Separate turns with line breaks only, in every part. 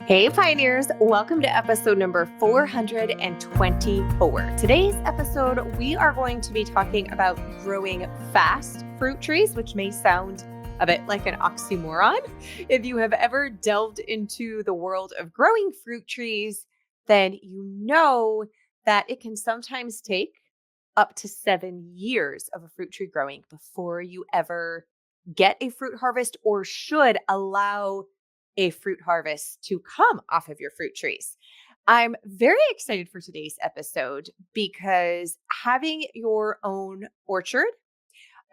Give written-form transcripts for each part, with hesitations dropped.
Hey, Pioneers! Welcome to episode number 424. Today's episode, we are going to be talking about growing fast fruit trees, which may sound a bit like an oxymoron. If you have ever delved into the world of growing fruit trees, then you know that it can sometimes take up to 7 years of a fruit tree growing before you ever get a fruit harvest or should allow a fruit harvest to come off of your fruit trees. I'm very excited for today's episode because having your own orchard,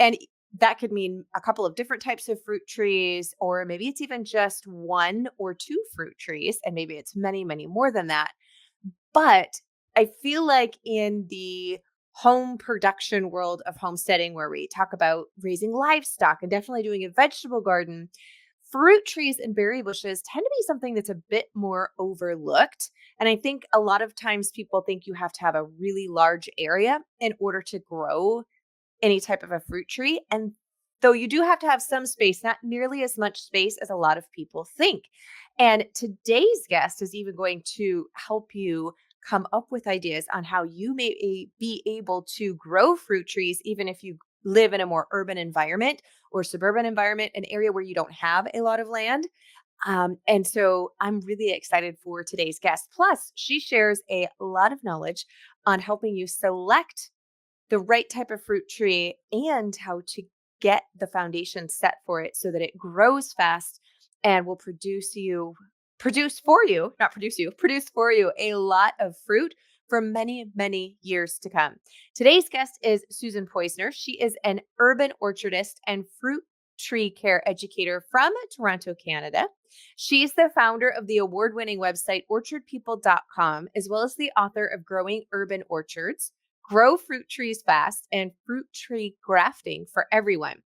and that could mean a couple of different types of fruit trees, or maybe it's even just one or two fruit trees, and maybe it's many, many more than that. But I feel like in the home production world of homesteading, where we talk about raising livestock and definitely doing a vegetable garden, fruit trees and berry bushes tend to be something that's a bit more overlooked. And I think a lot of times people think you have to have a really large area in order to grow any type of a fruit tree. And though you do have to have some space, not nearly as much space as a lot of people think. And today's guest is even going to help you come up with ideas on how you may be able to grow fruit trees, even if you live in a more urban environment or suburban environment, an area where you don't have a lot of land. And so I'm really excited for today's guest. Plus, she shares a lot of knowledge on helping you select the right type of fruit tree and how to get the foundation set for it so that it grows fast and will produce for you a lot of fruit for many, many years to come. Today's guest is Susan Poizner. She is an urban orchardist and fruit tree care educator from Toronto, Canada. She's the founder of the award-winning website orchardpeople.com, as well as the author of Growing Urban Orchards, Grow Fruit Trees Fast, and Fruit Tree Grafting for Everyone.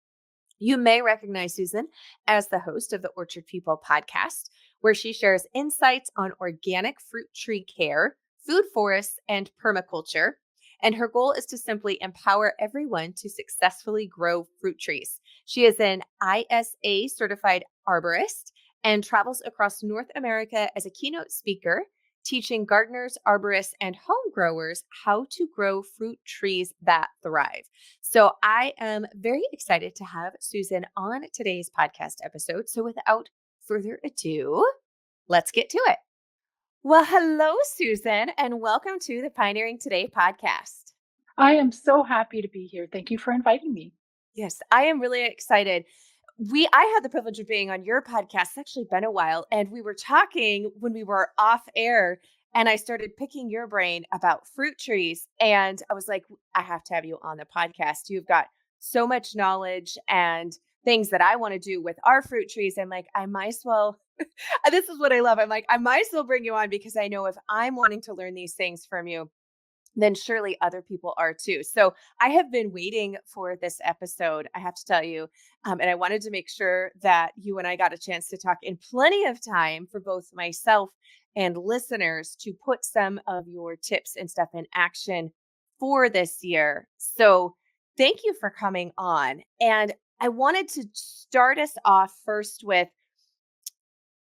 You may recognize Susan as the host of the Orchard People podcast, where she shares insights on organic fruit tree care, food forests, and permaculture. And her goal is to simply empower everyone to successfully grow fruit trees. She is an ISA certified arborist and travels across North America as a keynote speaker, teaching gardeners, arborists, and home growers how to grow fruit trees that thrive. So I am very excited to have Susan on today's podcast episode. So without further ado, let's get to it. Well, hello, Susan, and welcome to the Pioneering Today podcast.
I am so happy to be here. Thank you for inviting me.
Yes, I am really excited. I had the privilege of being on your podcast. It's actually been a while, and we were talking when we were off air, and I started picking your brain about fruit trees, and I was like, I have to have you on the podcast. You've got so much knowledge and things that I want to do with our fruit trees. I'm like, I might as well. This is what I love. I'm like, I might as well bring you on because I know if I'm wanting to learn these things from you, then surely other people are too. So I have been waiting for this episode, I have to tell you. And I wanted to make sure that you and I got a chance to talk in plenty of time for both myself and listeners to put some of your tips and stuff in action for this year. So thank you for coming on. And I wanted to start us off first with,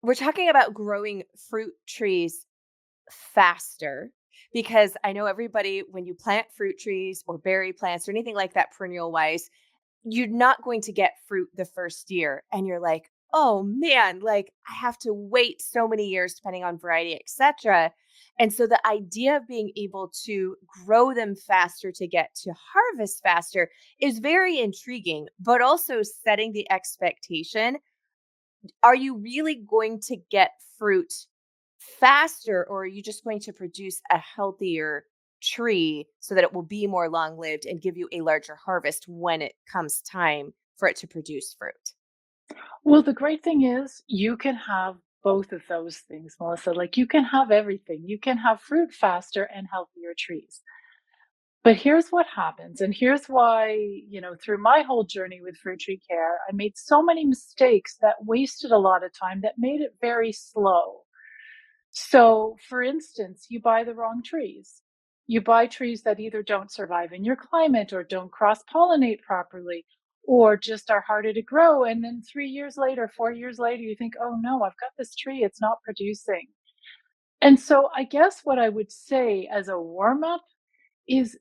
we're talking about growing fruit trees faster, because I know everybody, when you plant fruit trees or berry plants or anything like that, perennial wise, you're not going to get fruit the first year. And you're like, oh man, like I have to wait so many years depending on variety, etc. And so the idea of being able to grow them faster to get to harvest faster is very intriguing, but also setting the expectation. Are you really going to get fruit faster, or are you just going to produce a healthier tree so that it will be more long lived and give you a larger harvest when it comes time for it to produce fruit?
Well, the great thing is you can have both of those things, Melissa. Like you can have everything. You can have fruit faster and healthier trees. But here's what happens. And here's why, through my whole journey with fruit tree care, I made so many mistakes that wasted a lot of time that made it very slow. So, for instance, you buy the wrong trees. You buy trees that either don't survive in your climate or don't cross pollinate properly, or just are harder to grow. And then 3 years later, 4 years later, you think, oh no, I've got this tree, it's not producing. And so I guess what I would say as a warm up is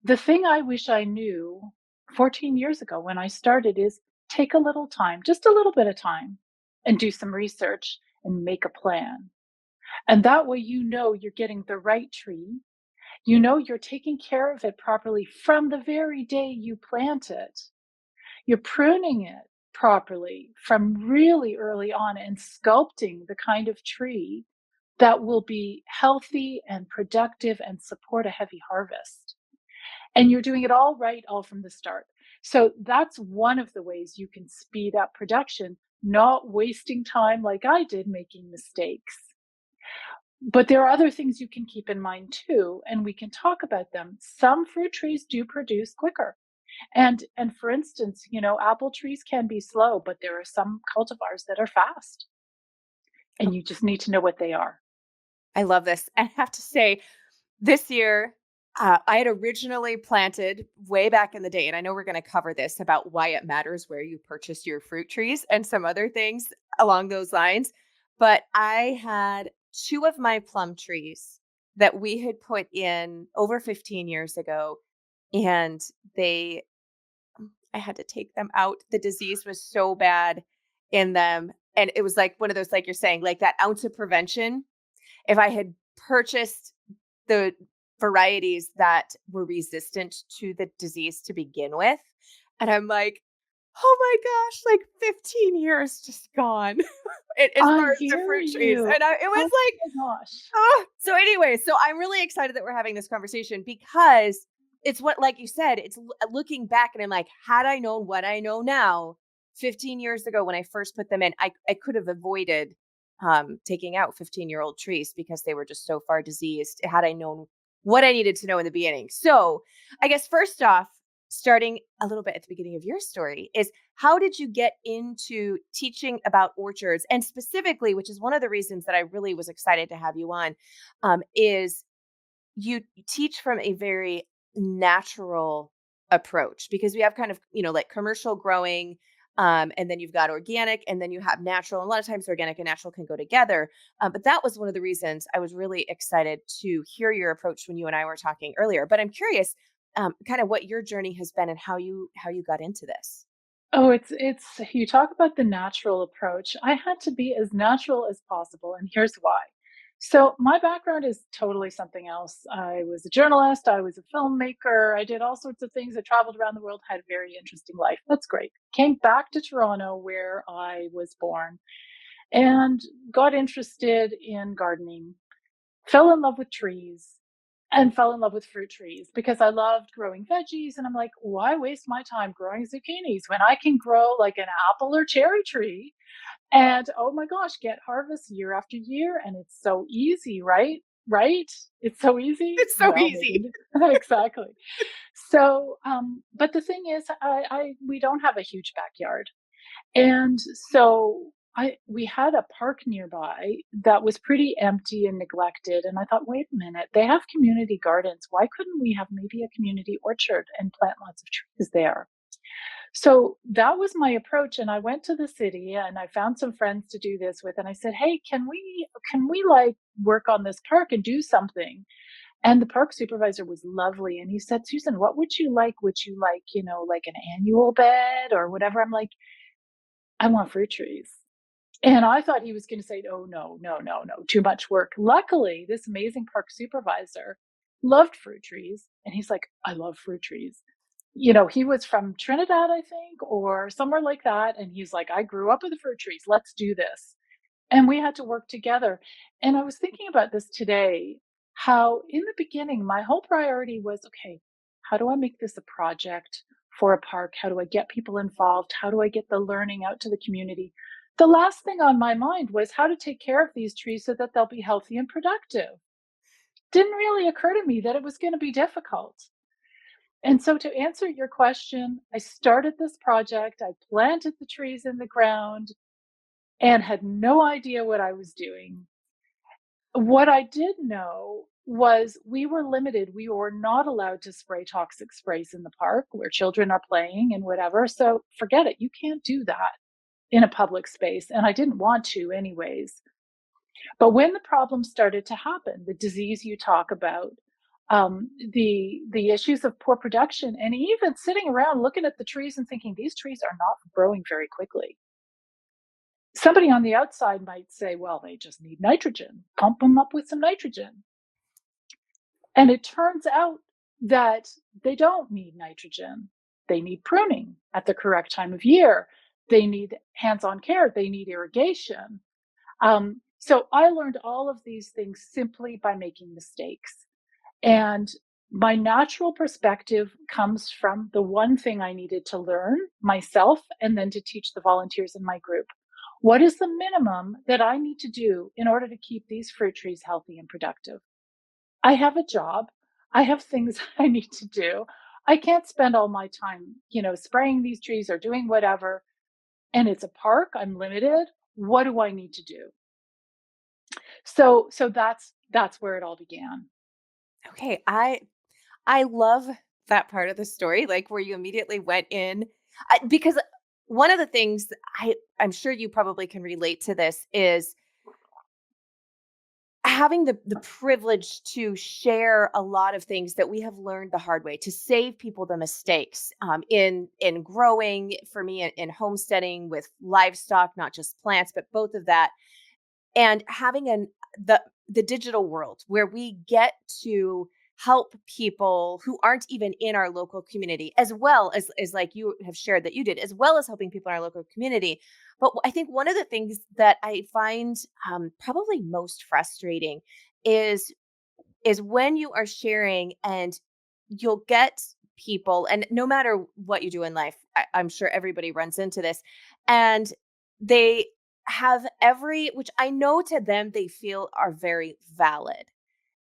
the thing I wish I knew 14 years ago when I started is take a little time, just a little bit of time, and do some research and make a plan. And that way, you're getting the right tree. You're taking care of it properly from the very day you plant it. You're pruning it properly from really early on and sculpting the kind of tree that will be healthy and productive and support a heavy harvest. And you're doing it all right, all from the start. So that's one of the ways you can speed up production, not wasting time like I did making mistakes. But there are other things you can keep in mind too, and we can talk about them. Some fruit trees do produce quicker. And for instance, apple trees can be slow, but there are some cultivars that are fast, and you just need to know what they are.
I love this. I have to say, this year, I had originally planted way back in the day, and I know we're going to cover this about why it matters where you purchase your fruit trees and some other things along those lines. But I had two of my plum trees that we had put in over 15 years ago, and they, I had to take them out. The disease was so bad in them. And it was like one of those, like you're saying, like that ounce of prevention. If I had purchased the varieties that were resistant to the disease to begin with. And I'm like, oh my gosh, like 15 years just gone as
I
far as the
hear
fruit trees.
you.
And it was
Oh
like,
my gosh.
so anyway, so I'm really excited that we're having this conversation because it's what, like you said, it's looking back and I'm like, had I known what I know now 15 years ago when I first put them in, I could have avoided taking out 15-year-old trees because they were just so far diseased had I known what I needed to know in the beginning. So I guess first off, starting a little bit at the beginning of your story is how did you get into teaching about orchards? And specifically, which is one of the reasons that I really was excited to have you on, is you teach from a very natural approach because we have kind of, like commercial growing, and then you've got organic, and then you have natural. And a lot of times organic and natural can go together. But that was one of the reasons I was really excited to hear your approach when you and I were talking earlier. But I'm curious, kind of what your journey has been and how you got into this.
Oh, it's you talk about the natural approach. I had to be as natural as possible, and here's why. So my background is totally something else. I was a journalist, I was a filmmaker, I did all sorts of things. I traveled around the world, had a very interesting life. That's great. Came back to Toronto where I was born and got interested in gardening, fell in love with trees, and fell in love with fruit trees because I loved growing veggies. And I'm like, why waste my time growing zucchinis when I can grow like an apple or cherry tree? And oh my gosh, get harvests year after year. And it's so easy, right? Right? It's so easy.
It's so
Well,
easy.
maybe exactly. So, but the thing is, we don't have a huge backyard. And so we had a park nearby that was pretty empty and neglected. And I thought, wait a minute, they have community gardens. Why couldn't we have maybe a community orchard and plant lots of trees there? So that was my approach. And I went to the city and I found some friends to do this with. And I said, hey, can we like work on this park and do something? And the park supervisor was lovely. And he said, Susan, what would you like? Would you like, like an annual bed or whatever? I'm like, I want fruit trees. And I thought he was going to say, oh, no, no, no, no, too much work. Luckily, this amazing park supervisor loved fruit trees. And he's like, I love fruit trees. He was from Trinidad, I think, or somewhere like that. And he's like, I grew up with the fruit trees. Let's do this. And we had to work together. And I was thinking about this today, how in the beginning, my whole priority was, okay, how do I make this a project for a park? How do I get people involved? How do I get the learning out to the community? The last thing on my mind was how to take care of these trees so that they'll be healthy and productive. Didn't really occur to me that it was going to be difficult. And so to answer your question, I started this project, I planted the trees in the ground and had no idea what I was doing. What I did know was we were limited. We were not allowed to spray toxic sprays in the park where children are playing and whatever. So forget it. You can't do that in a public space. And I didn't want to, anyways. But when the problems started to happen, the disease you talk about, the issues of poor production, and even sitting around looking at the trees and thinking these trees are not growing very quickly. Somebody on the outside might say, well, they just need nitrogen. Pump them up with some nitrogen. And it turns out that they don't need nitrogen. They need pruning at the correct time of year. They need hands-on care. They need irrigation. So I learned all of these things simply by making mistakes. And my natural perspective comes from the one thing I needed to learn myself and then to teach the volunteers in my group. What is the minimum that I need to do in order to keep these fruit trees healthy and productive? I have a job. I have things I need to do. I can't spend all my time, spraying these trees or doing whatever. And it's a park. I'm limited. What do I need to do? So that's where it all began.
Okay, I love that part of the story, like where you immediately went in, because one of the things I'm sure you probably can relate to this is having the privilege to share a lot of things that we have learned the hard way to save people the mistakes in growing for me in homesteading with livestock, not just plants, but both of that, and having the digital world where we get to help people who aren't even in our local community, as well as like you have shared that you did, as well as helping people in our local community. But I think one of the things that I find probably most frustrating is when you are sharing and you'll get people, and no matter what you do in life, I'm sure everybody runs into this, and they have which I know to them they feel are very valid,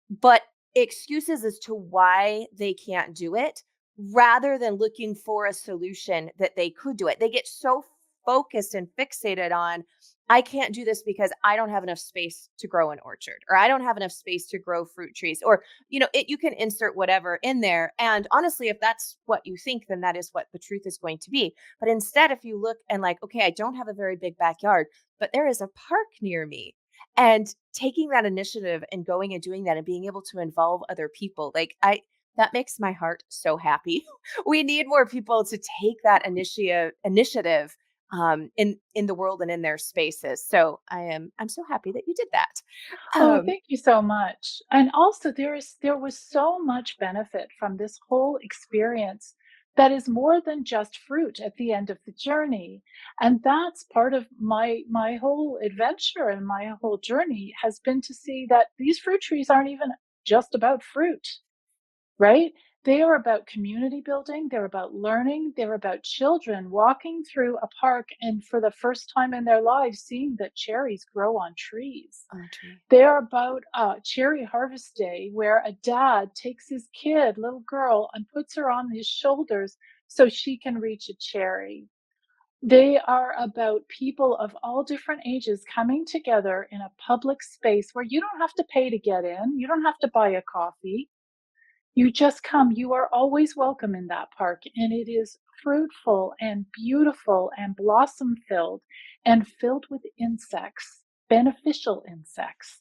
but excuses as to why they can't do it rather than looking for a solution that they could do it. They get so focused and fixated on, I can't do this because I don't have enough space to grow an orchard, or I don't have enough space to grow fruit trees, or, you can insert whatever in there. And honestly, if that's what you think, then that is what the truth is going to be. But instead, if you look and like, okay, I don't have a very big backyard, but there is a park near me, and taking that initiative and going and doing that and being able to involve other people, like that makes my heart so happy. We need more people to take that initiative in the world and in their spaces. So I'm so happy that you did that.
Oh,
Um,
thank you so much. And also there was so much benefit from this whole experience that is more than just fruit at the end of the journey. And that's part of my whole adventure and my whole journey has been to see that these fruit trees aren't even just about fruit. Right? They are about community building, they're about learning, they're about children walking through a park and for the first time in their lives seeing that cherries grow on trees.
Audrey.
They're about cherry harvest day where a dad takes his little girl, and puts her on his shoulders so she can reach a cherry. They are about people of all different ages coming together in a public space where you don't have to pay to get in, you don't have to buy a coffee. You just come. You are always welcome in that park, and it is fruitful and beautiful and blossom filled and filled with insects, beneficial insects.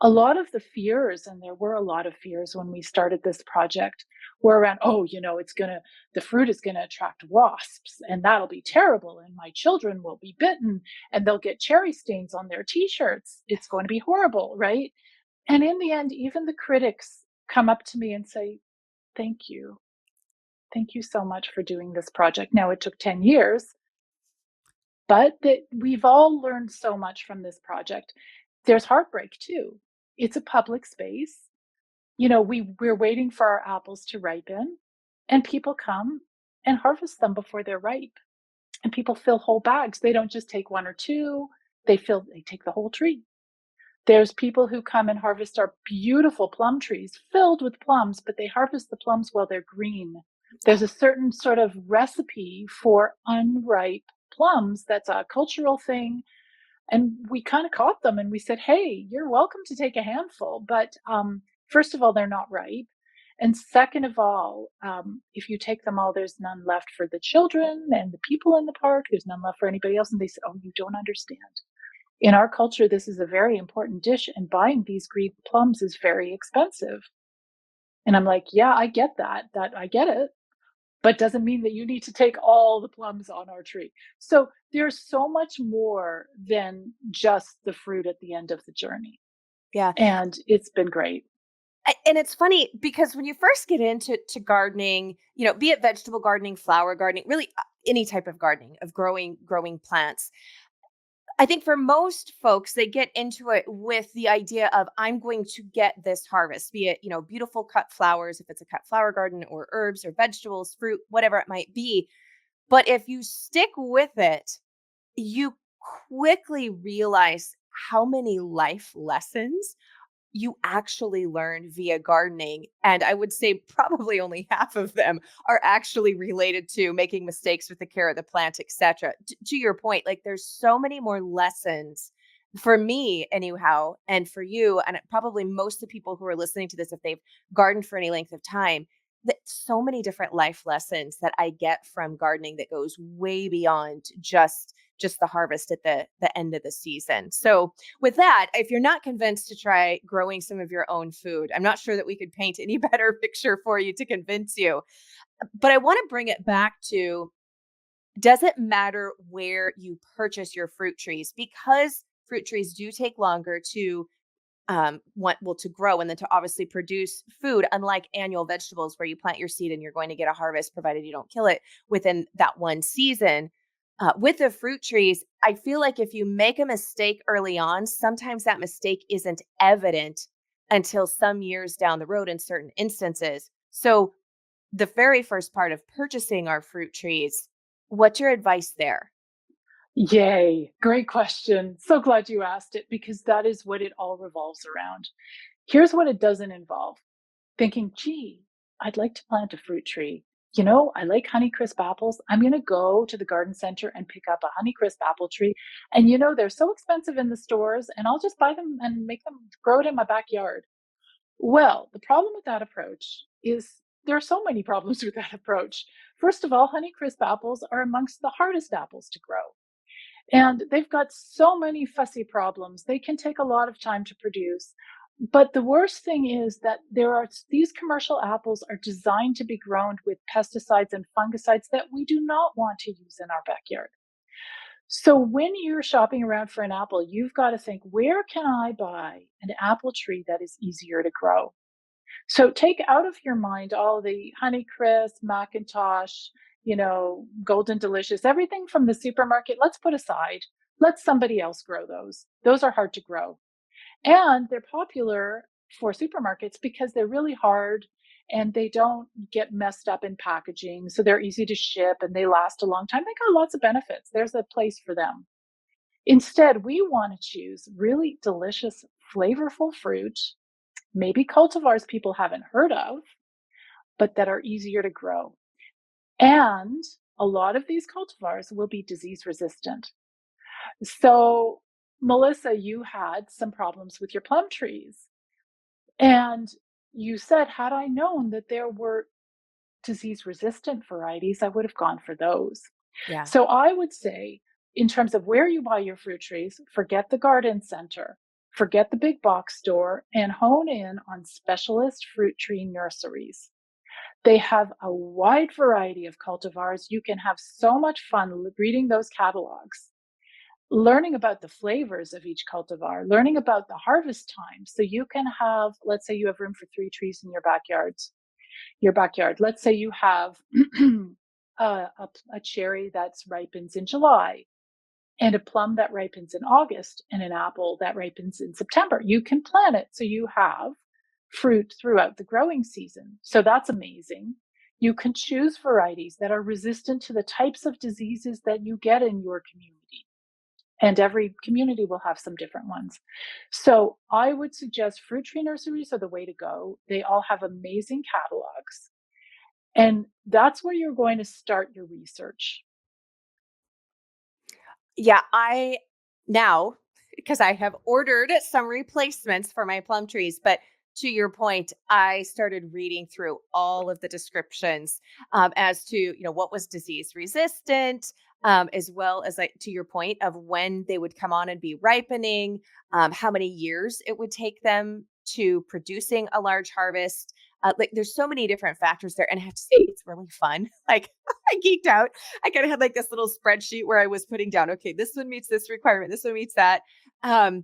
A lot of the fears, and there were a lot of fears when we started this project, were around, oh, the fruit is going to attract wasps, and that'll be terrible. And my children will be bitten, and they'll get cherry stains on their t shirts. It's going to be horrible, right? And in the end, even the critics come up to me and say, thank you. Thank you so much for doing this project. Now, it took 10 years, but we've all learned so much from this project. There's heartbreak too. It's a public space. We're waiting for our apples to ripen, and people come and harvest them before they're ripe. And people fill whole bags. They don't just take one or two, they take the whole tree. There's people who come and harvest our beautiful plum trees filled with plums, but they harvest the plums while they're green. There's a certain sort of recipe for unripe plums that's a cultural thing. And we kind of caught them and we said, hey, you're welcome to take a handful, but First of all, they're not ripe. And second of all, if you take them all, there's none left for the children and the people in the park. There's none left for anybody else. And they said, "Oh, you don't understand. In our culture, this is a very important dish, and buying these green plums is very expensive." And I'm like, "Yeah, I get that. That I get it, but doesn't mean that you need to take all the plums on our tree." So there's so much more than just the fruit at the end of the journey.
Yeah.
And it's been great.
And it's funny because when you first get into gardening, be it vegetable gardening, flower gardening, really any type of gardening, of growing plants, I think for most folks, they get into it with the idea of, I'm going to get this harvest, be it, beautiful cut flowers, if it's a cut flower garden, or herbs or vegetables, fruit, whatever it might be. But if you stick with it, you quickly realize how many life lessons you actually learn via gardening. And I would say probably only half of them are actually related to making mistakes with the care of the plant, etc. To your point, like, there's so many more lessons for me, anyhow, and for you, and probably most of the people who are listening to this, if they've gardened for any length of time, that so many different life lessons that I get from gardening that goes way beyond just the harvest at the end of the season. So with that, if you're not convinced to try growing some of your own food, I'm not sure that we could paint any better picture for you to convince you. But I want to bring it back to, does it matter where you purchase your fruit trees? Because fruit trees do take longer to to grow, and then to obviously produce food, unlike annual vegetables where you plant your seed and you're going to get a harvest provided you don't kill it within that one season. With the fruit trees, I feel like if you make a mistake early on, sometimes that mistake isn't evident until some years down the road in certain instances. So the very first part of purchasing our fruit trees, what's your advice there?
Yay. Great question. So glad you asked it because that is what it all revolves around. Here's what it doesn't involve: thinking, gee, I'd like to plant a fruit tree. I like Honeycrisp apples. I'm going to go to the garden center and pick up a Honeycrisp apple tree. And they're so expensive in the stores, and I'll just buy them and make them grow it in my backyard. Well, the problem with that approach is there are so many problems with that approach. First of all, Honeycrisp apples are amongst the hardest apples to grow. And they've got so many fussy problems. They can take a lot of time to produce. But the worst thing is that these commercial apples are designed to be grown with pesticides and fungicides that we do not want to use in our backyard. So when you're shopping around for an apple, you've got to think, where can I buy an apple tree that is easier to grow? So take out of your mind all the Honeycrisp, Macintosh, Golden Delicious, everything from the supermarket. Let's put aside. Let somebody else grow those. Those are hard to grow. And they're popular for supermarkets because they're really hard and they don't get messed up in packaging. So they're easy to ship and they last a long time. They got lots of benefits. There's a place for them. Instead, we want to choose really delicious, flavorful fruit, maybe cultivars people haven't heard of, but that are easier to grow. And a lot of these cultivars will be disease resistant. So, Melissa, you had some problems with your plum trees. And you said, had I known that there were disease resistant varieties, I would have gone for those.
Yeah.
So, I would say, in terms of where you buy your fruit trees, forget the garden center, forget the big box store, and hone in on specialist fruit tree nurseries. They have a wide variety of cultivars. You can have so much fun reading those catalogs, learning about the flavors of each cultivar, learning about the harvest time. So you can have, let's say you have room for 3 trees in your backyard. Let's say you have a cherry that ripens in July, and a plum that ripens in August, and an apple that ripens in September. You can plant it so you have fruit throughout the growing season. So that's amazing. You can choose varieties that are resistant to the types of diseases that you get in your community. And every community will have some different ones. So I would suggest fruit tree nurseries are the way to go. They all have amazing catalogs. And that's where you're going to start your research.
Yeah, I now, because I have ordered some replacements for my plum trees, but to your point, I started reading through all of the descriptions as to, what was disease resistant, as well as, like, to your point of when they would come on and be ripening, how many years it would take them to producing a large harvest. Like, there's so many different factors there. And I have to say, it's really fun. Like, I geeked out. I kind of had like this little spreadsheet where I was putting down, okay, this one meets this requirement, this one meets that. Um,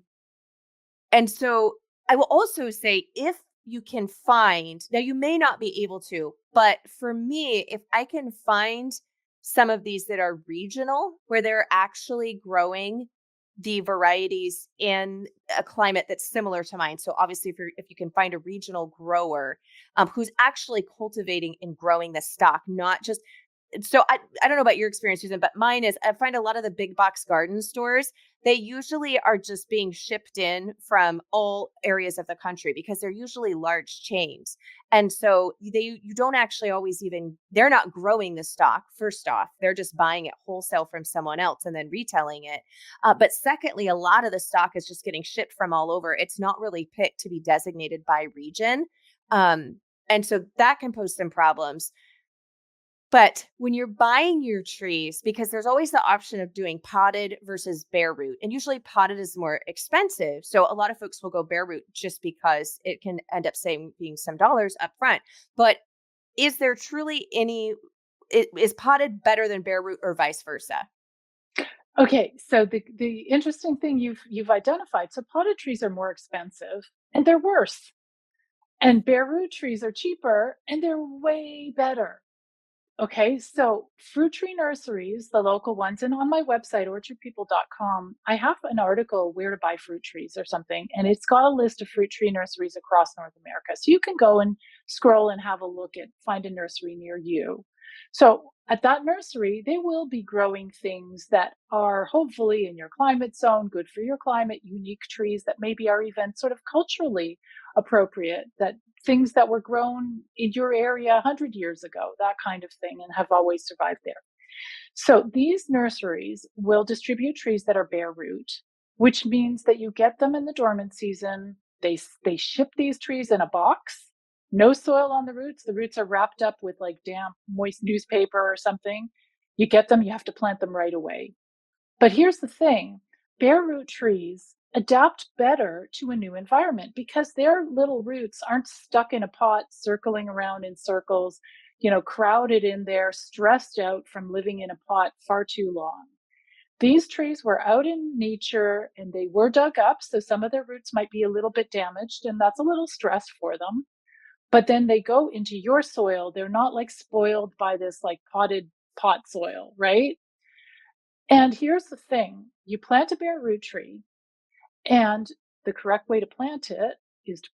and so I will also say, if you can find, now you may not be able to, but for me, if I can find some of these that are regional, where they're actually growing the varieties in a climate that's similar to mine. So obviously, if you can find a regional grower who's actually cultivating and growing the stock, not just, so I don't know about your experience, Susan, but mine is, I find a lot of the big box garden stores, they usually are just being shipped in from all areas of the country because they're usually large chains. And so you don't actually always even, they're not growing the stock. First off, they're just buying it wholesale from someone else and then retailing it. But secondly, a lot of the stock is just getting shipped from all over. It's not really picked to be designated by region. Um, and so that can pose some problems. But when you're buying your trees, because there's always the option of doing potted versus bare root, and usually potted is more expensive. So a lot of folks will go bare root just because it can end up saving being some dollars up front. But is there truly any, is potted better than bare root or vice versa?
Okay, so the interesting thing you've identified, so potted trees are more expensive and they're worse. And bare root trees are cheaper and they're way better. Okay, so fruit tree nurseries, the local ones, and on my website, orchardpeople.com, I have an article where to buy fruit trees or something, and it's got a list of fruit tree nurseries across North America. So you can go and scroll and have a look at, find a nursery near you. So at that nursery, they will be growing things that are hopefully in your climate zone, good for your climate, unique trees that maybe are even sort of culturally appropriate, that things that were grown in your area 100 years ago, that kind of thing, and have always survived there. So these nurseries will distribute trees that are bare root, which means that you get them in the dormant season. They ship these trees in a box, no soil on the roots. The roots are wrapped up with like damp, moist newspaper or something. You get them, you have to plant them right away. But here's the thing, bare root trees adapt better to a new environment because their little roots aren't stuck in a pot, circling around in circles, crowded in there, stressed out from living in a pot far too long. These trees were out in nature and they were dug up. So some of their roots might be a little bit damaged, and that's a little stress for them. But then they go into your soil. They're not like spoiled by this like potted pot soil, right? And here's the thing, you plant a bare root tree, and the correct way to plant it is to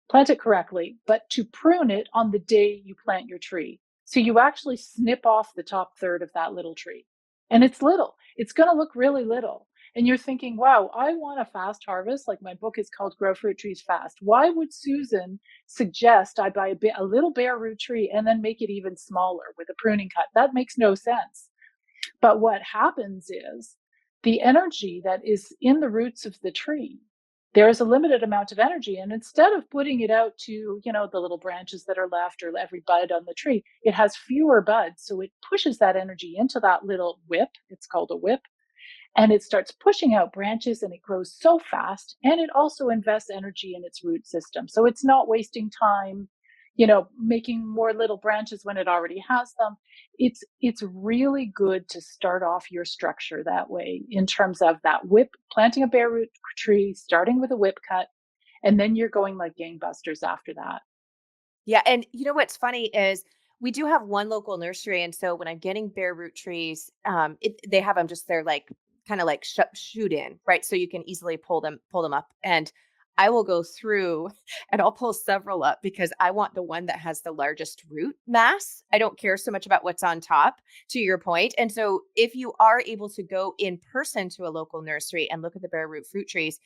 plant it correctly, but to prune it on the day you plant your tree. So you actually snip off the top third of that little tree. And it's little, it's going to look really little. And you're thinking, wow, I want a fast harvest. Like my book is called Grow Fruit Trees Fast. Why would Susan suggest I buy a little bare root tree and then make it even smaller with a pruning cut? That makes no sense. But what happens is the energy that is in the roots of the tree, there is a limited amount of energy. And instead of putting it out to, the little branches that are left or every bud on the tree, it has fewer buds. So it pushes that energy into that little whip. It's called a whip, and it starts pushing out branches and it grows so fast, and it also invests energy in its root system, so it's not wasting time making more little branches when it already has them. It's really good to start off your structure that way, in terms of that whip, planting a bare root tree, starting with a whip cut, and then you're going like gangbusters after that.
Yeah, and you know what's funny is we do have one local nursery, and so when I'm getting bare root trees, they have them just they're like kind of like shoot in, right? So you can easily pull them up, and I will go through and I'll pull several up because I want the one that has the largest root mass. I don't care so much about what's on top, to your point. And so if you are able to go in person to a local nursery and look at the bare root fruit trees,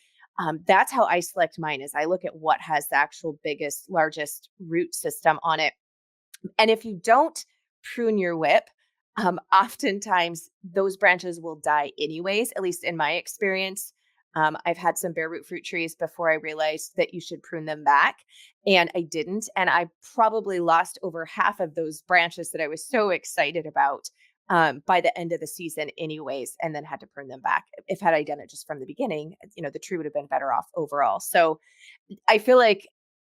that's how I select mine. Is I look at what has the actual biggest, largest root system on it. And if you don't prune your whip, oftentimes those branches will die anyways, at least in my experience. I've had some bare root fruit trees before I realized that you should prune them back, and I didn't. And I probably lost over half of those branches that I was so excited about by the end of the season, anyways, and then had to prune them back. If had I done it just from the beginning, the tree would have been better off overall. So I feel like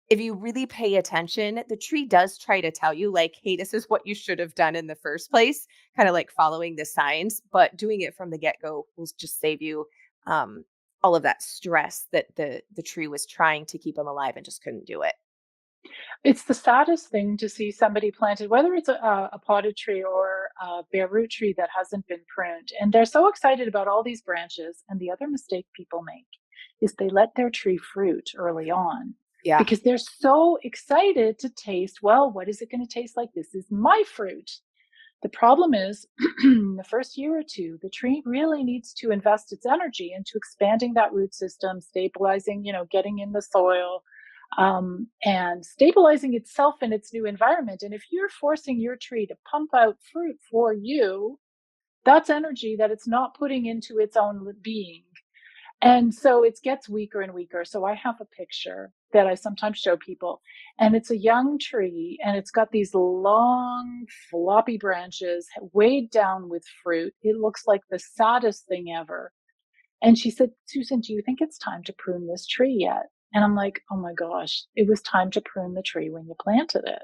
if you really pay attention, the tree does try to tell you, like, hey, this is what you should have done in the first place, kind of like following the signs, but doing it from the get go will just save you um, all of that stress that the tree was trying to keep them alive and just couldn't do it.
It's the saddest thing to see somebody planted, whether it's a potted tree or a bare root tree that hasn't been pruned. And they're so excited about all these branches. And the other mistake people make is they let their tree fruit early on
Yeah.
because they're so excited to taste, well, what is it going to taste like? This is my fruit. The problem is, the first year or two, the tree really needs to invest its energy into expanding that root system, stabilizing, getting in the soil, and stabilizing itself in its new environment. And if you're forcing your tree to pump out fruit for you, that's energy that it's not putting into its own being. And so it gets weaker and weaker. So I have a picture that I sometimes show people, and it's a young tree, and it's got these long, floppy branches weighed down with fruit. It looks like the saddest thing ever. And she said, Susan, do you think it's time to prune this tree yet? And I'm like, oh my gosh, it was time to prune the tree when you planted it.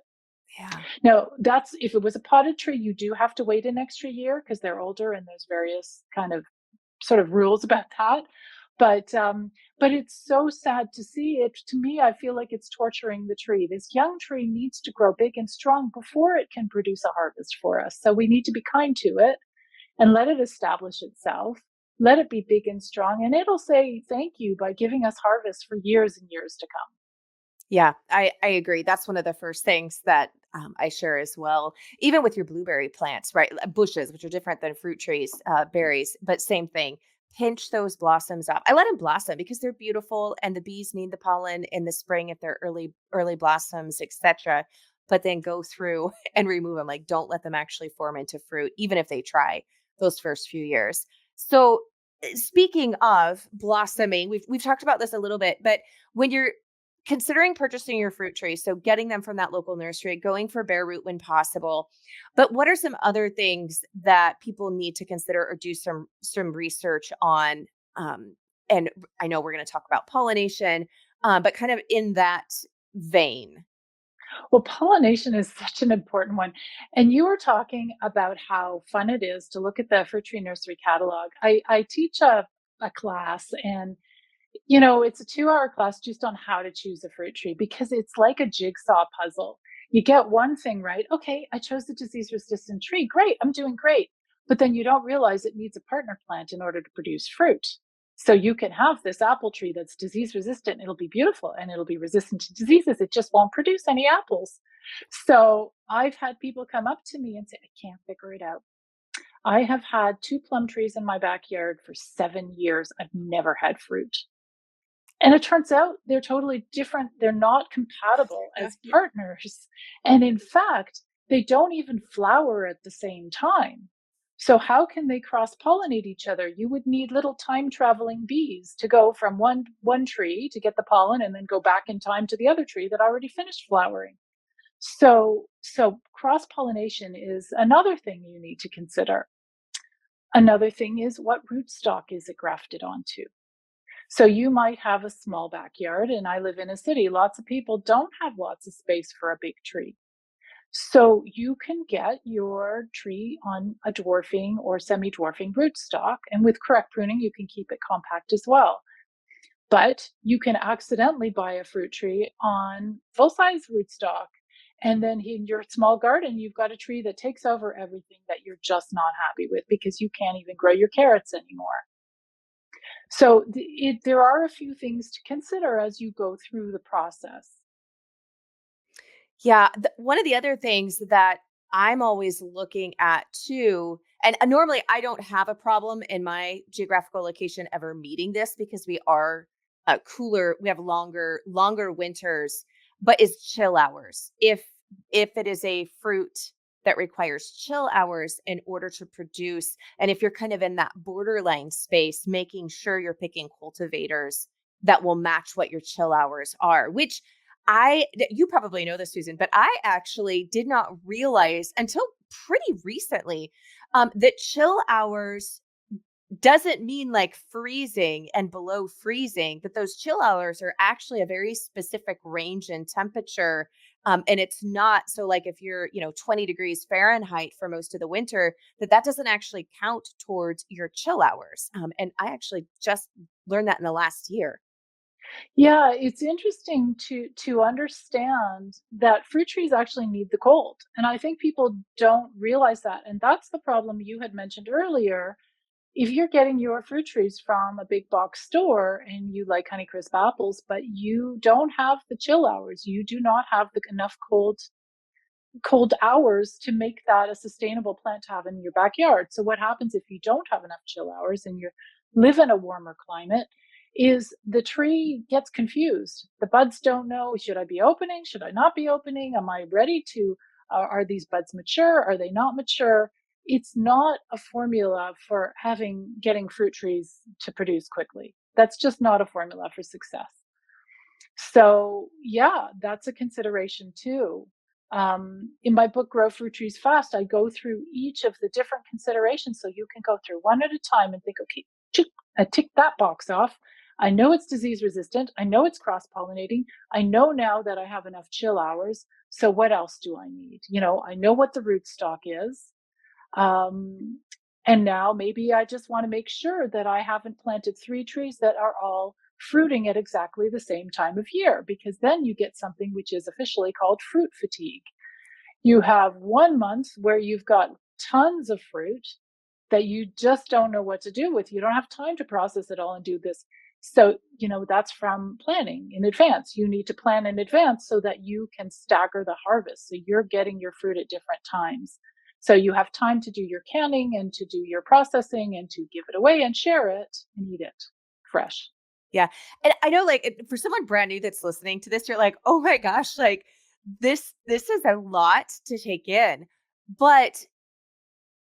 Yeah.
Now, that's if it was a potted tree, you do have to wait an extra year because they're older and there's various kind of sort of rules about that. But it's so sad to see it. To me, I feel like it's torturing the tree. This young tree needs to grow big and strong before it can produce a harvest for us. So we need to be kind to it and let it establish itself. Let it be big and strong, and it'll say thank you by giving us harvest for years and years to come.
Yeah, I agree. That's one of the first things that I share as well. Even with your blueberry plants, right? Bushes, which are different than fruit trees, berries, but same thing. Pinch those blossoms up. I let them blossom because they're beautiful, and the bees need the pollen in the spring if they're early blossoms, etc. But then go through and remove them. Like, don't let them actually form into fruit, even if they try those first few years. So, speaking of blossoming, we've talked about this a little bit, but when you're considering purchasing your fruit trees, so getting them from that local nursery, going for bare root when possible. But what are some other things that people need to consider or do some research on? And I know we're going to talk about pollination, but kind of in that vein.
Well, pollination is such an important one. And you were talking about how fun it is to look at the fruit tree nursery catalog. I teach a class, and it's a 2-hour class just on how to choose a fruit tree because it's like a jigsaw puzzle. You get one thing right. Okay, I chose the disease resistant tree. Great, I'm doing great. But then you don't realize it needs a partner plant in order to produce fruit. So you can have this apple tree that's disease resistant. It'll be beautiful and it'll be resistant to diseases. It just won't produce any apples. So I've had people come up to me and say, I can't figure it out. I have had 2 plum trees in my backyard for 7 years. I've never had fruit. And it turns out they're totally different. They're not compatible
Yeah.
as partners. And in fact, they don't even flower at the same time. So how can they cross-pollinate each other? You would need little time-traveling bees to go from one tree to get the pollen and then go back in time to the other tree that already finished flowering. So cross-pollination is another thing you need to consider. Another thing is what rootstock is it grafted onto? So you might have a small backyard, and I live in a city. Lots of people don't have lots of space for a big tree. So you can get your tree on a dwarfing or semi-dwarfing rootstock, and with correct pruning, you can keep it compact as well. But you can accidentally buy a fruit tree on full-size rootstock, and then in your small garden, you've got a tree that takes over everything that you're just not happy with because you can't even grow your carrots anymore. So there are a few things to consider as you go through the process.
Yeah, one of the other things that I'm always looking at too, and normally I don't have a problem in my geographical location ever meeting this because we are cooler, we have longer winters, but is chill hours. If it is a fruit that requires chill hours in order to produce. And if you're kind of in that borderline space, making sure you're picking cultivators that will match what your chill hours are, which you probably know this, Susan, but I actually did not realize until pretty recently that chill hours doesn't mean like freezing and below freezing, that those chill hours are actually a very specific range in temperature. And it's not so like if you're, 20 degrees Fahrenheit for most of the winter, that doesn't actually count towards your chill hours. And I actually just learned that in the last year.
Yeah, it's interesting to understand that fruit trees actually need the cold. And I think people don't realize that. And that's the problem you had mentioned earlier. If you're getting your fruit trees from a big box store and you like Honeycrisp apples, but you don't have the chill hours, you do not have enough cold hours to make that a sustainable plant to have in your backyard. So what happens if you don't have enough chill hours and you live in a warmer climate is the tree gets confused. The buds don't know, should I be opening? Should I not be opening? Am I ready to, are these buds mature? Are they not mature? It's not a formula for getting fruit trees to produce quickly. That's just not a formula for success. So yeah, that's a consideration too. In my book, Grow Fruit Trees Fast, I go through each of the different considerations so you can go through one at a time and think, okay, I tick that box off. I know it's disease resistant. I know it's cross pollinating. I know now that I have enough chill hours. So what else do I need? I know what the rootstock is. Um, and now maybe I just want to make sure that I haven't planted 3 trees that are all fruiting at exactly the same time of year, because then you get something which is officially called fruit fatigue. You have 1 month where you've got tons of fruit that you just don't know what to do with. You don't have time to process it all and do this. So, that's from planning in advance. You need to plan in advance so that you can stagger the harvest. So you're getting your fruit at different times. So you have time to do your canning and to do your processing and to give it away and share it and eat it fresh.
Yeah. And I know like for someone brand new that's listening to this, you're like, oh my gosh, like this is a lot to take in. But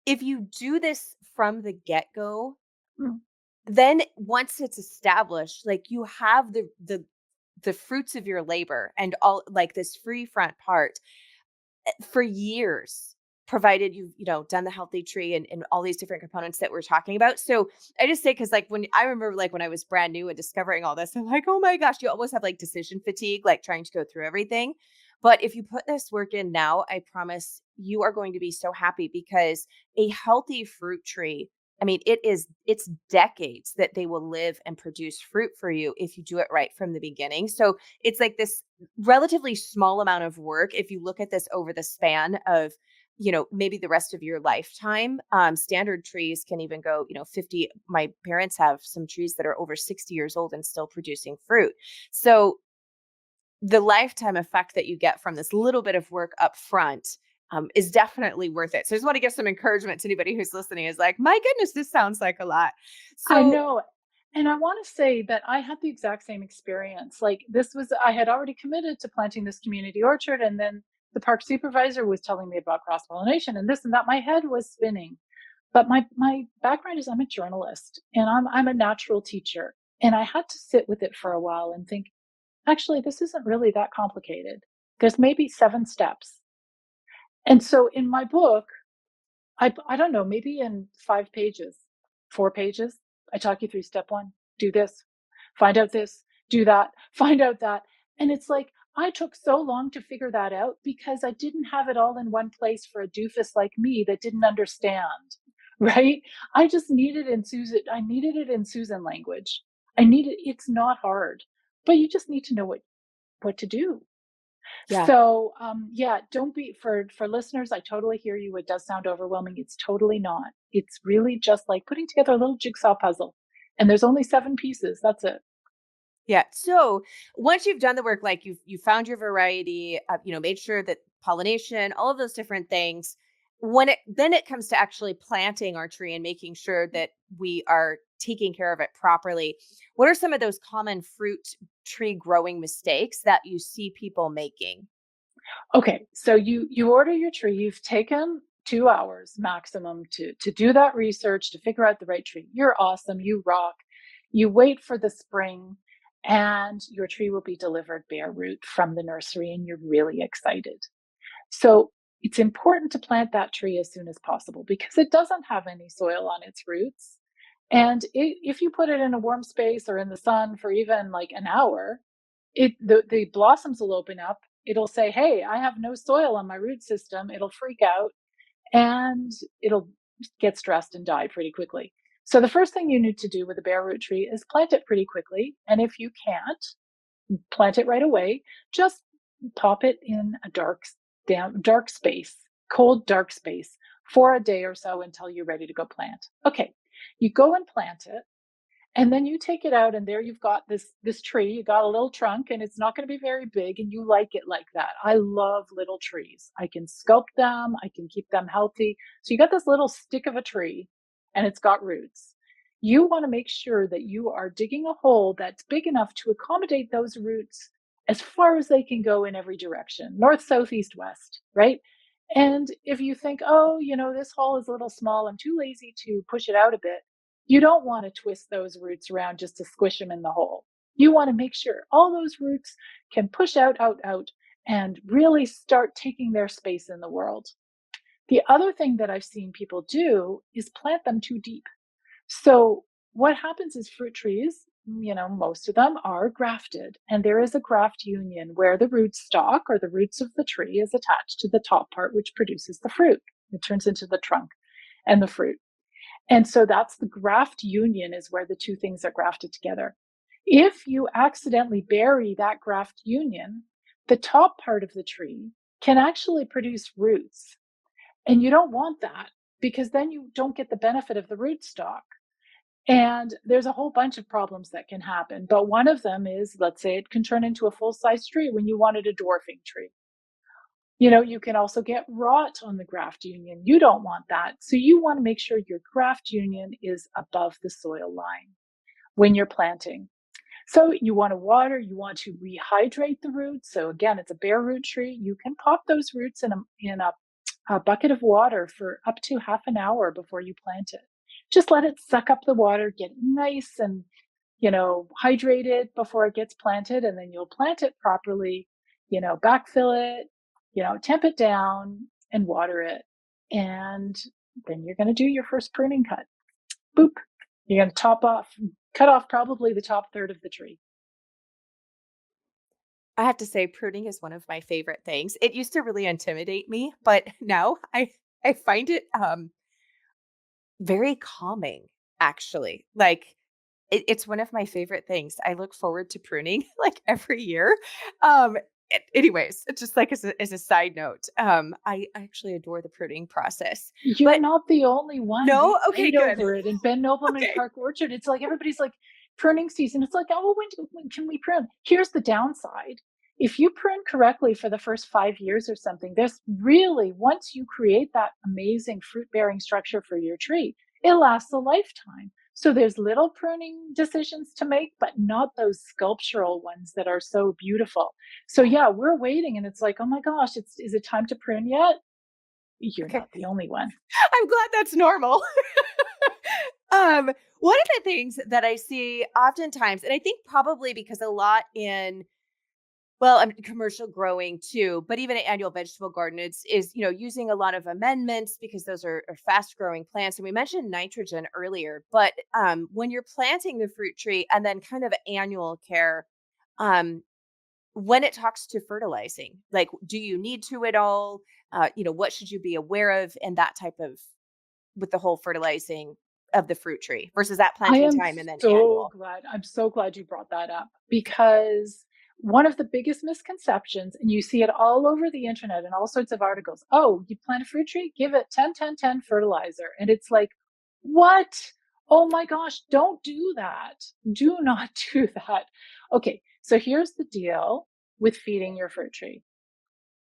if you do this from the get-go,
Mm.
then once it's established, like you have the fruits of your labor and all like this free front part for years, provided you've, done the healthy tree and all these different components that we're talking about. So I just say, cause like when I remember like when I was brand new and discovering all this, I'm like, oh my gosh, you almost have like decision fatigue, like trying to go through everything. But if you put this work in now, I promise you are going to be so happy because a healthy fruit tree, I mean, it's decades that they will live and produce fruit for you if you do it right from the beginning. So it's like this relatively small amount of work if you look at this over the span of maybe the rest of your lifetime. Standard trees can even go 50. My parents have some trees that are over 60 years old and still producing fruit. So the lifetime effect that you get from this little bit of work up front is definitely worth it. So I just want to give some encouragement to anybody who's listening is like, my goodness, this sounds like a lot.
I
So
know. And I want to say that I had the exact same experience. Like I had already committed to planting this community orchard. And then the park supervisor was telling me about cross pollination and this and that. My head was spinning. But my background is I'm a journalist and I'm a natural teacher. And I had to sit with it for a while and think, actually, this isn't really that complicated. There's maybe 7 steps. And so in my book, I don't know, maybe in 5 pages, 4 pages, I talk you through step 1, do this, find out this, do that, find out that. And it's like, I took so long to figure that out because I didn't have it all in one place for a doofus like me that didn't understand, right? I needed it in Susan language. It's not hard, but you just need to know what to do.
yeah.
So, yeah, don't be for listeners, I totally hear you. It does sound overwhelming. It's totally not. It's really just like putting together a little jigsaw puzzle. And there's only 7 pieces. That's it.
Yeah. So once you've done the work, like you found your variety, made sure that pollination, all of those different things, then it comes to actually planting our tree and making sure that we are taking care of it properly. What are some of those common fruit tree growing mistakes that you see people making?
Okay, so you order your tree. You've taken 2 hours maximum to do that research to figure out the right tree. You're awesome. You rock. You wait for the spring, and your tree will be delivered bare root from the nursery, and you're really excited. So it's important to plant that tree as soon as possible because it doesn't have any soil on its roots. And if you put it in a warm space or in the sun for even like an hour, the blossoms will open up. It'll say, "Hey, I have no soil on my root system." It'll freak out and it'll get stressed and die pretty quickly. So the first thing you need to do with a bare root tree is plant it pretty quickly. And if you can't plant it right away, just pop it in a dark space, cold dark space for a day or so until you're ready to go plant. Okay, you go and plant it, and then you take it out, and there you've got this tree. You got a little trunk, and it's not going to be very big, and you like it like that. I love little trees. I can sculpt them, I can keep them healthy. So you got this little stick of a tree, and it's got roots. You want to make sure that you are digging a hole that's big enough to accommodate those roots as far as they can go in every direction, north, south, east, west, right? And if you think, oh, this hole is a little small, I'm too lazy to push it out a bit, you don't want to twist those roots around just to squish them in the hole. You want to make sure all those roots can push out, out, out, and really start taking their space in the world. The other thing that I've seen people do is plant them too deep. So what happens is fruit trees, most of them are grafted, and there is a graft union where the rootstock or the roots of the tree is attached to the top part, which produces the fruit. It turns into the trunk and the fruit. And so that's the graft union, is where the two things are grafted together. If you accidentally bury that graft union, the top part of the tree can actually produce roots. And you don't want that because then you don't get the benefit of the rootstock. And there's a whole bunch of problems that can happen. But one of them is, let's say it can turn into a full-size tree when you wanted a dwarfing tree. You can also get rot on the graft union. You don't want that. So you want to make sure your graft union is above the soil line when you're planting. So you want to water, you want to rehydrate the roots. So again, it's a bare root tree. You can pop those roots in a bucket of water for up to half an hour before you plant it. Just let it suck up the water, get nice and hydrated before it gets planted, and then you'll plant it properly, backfill it, temp it down and water it. And then you're going to do your first pruning cut. Boop. You're going to cut off probably the top third of the tree.
I have to say pruning is one of my favorite things. It used to really intimidate me, but now I find it very calming, actually. Like, it's one of my favorite things. I look forward to pruning, like, every year. Anyways, it's just, like, as a side note, I actually adore the pruning process.
You're
But
not the only one. We
no? Okay,
fight
good.
over it in Ben Nobleman
Okay.
Park Orchard. It's like everybody's like, pruning season. It's like, oh, when can we prune? Here's the downside. If you prune correctly for the first 5 years or something, there's really, once you create that amazing fruit bearing structure for your tree, it lasts a lifetime. So there's little pruning decisions to make, but not those sculptural ones that are so beautiful. So yeah, we're waiting, and it's like, oh my gosh, is it time to prune yet? You're
Okay.
not the only one.
I'm glad that's normal. One of the things that I see oftentimes, and I think probably because a lot in well, I mean, commercial growing too, but even an annual vegetable garden, is using a lot of amendments because those are fast growing plants. And we mentioned nitrogen earlier, but when you're planting the fruit tree and then kind of annual care, um, when it talks to fertilizing, like, do you need to at all? What should you be aware of in that type of with the whole fertilizing of the fruit tree versus that
I
planting
am
time and then
so
annual?
glad. I'm so glad you brought that up because one of the biggest misconceptions, and you see it all over the internet in all sorts of articles. Oh, you plant a fruit tree, give it 10, 10, 10 fertilizer. And it's like, what? Oh my gosh, don't do that. Do not do that. Okay, so here's the deal with feeding your fruit tree.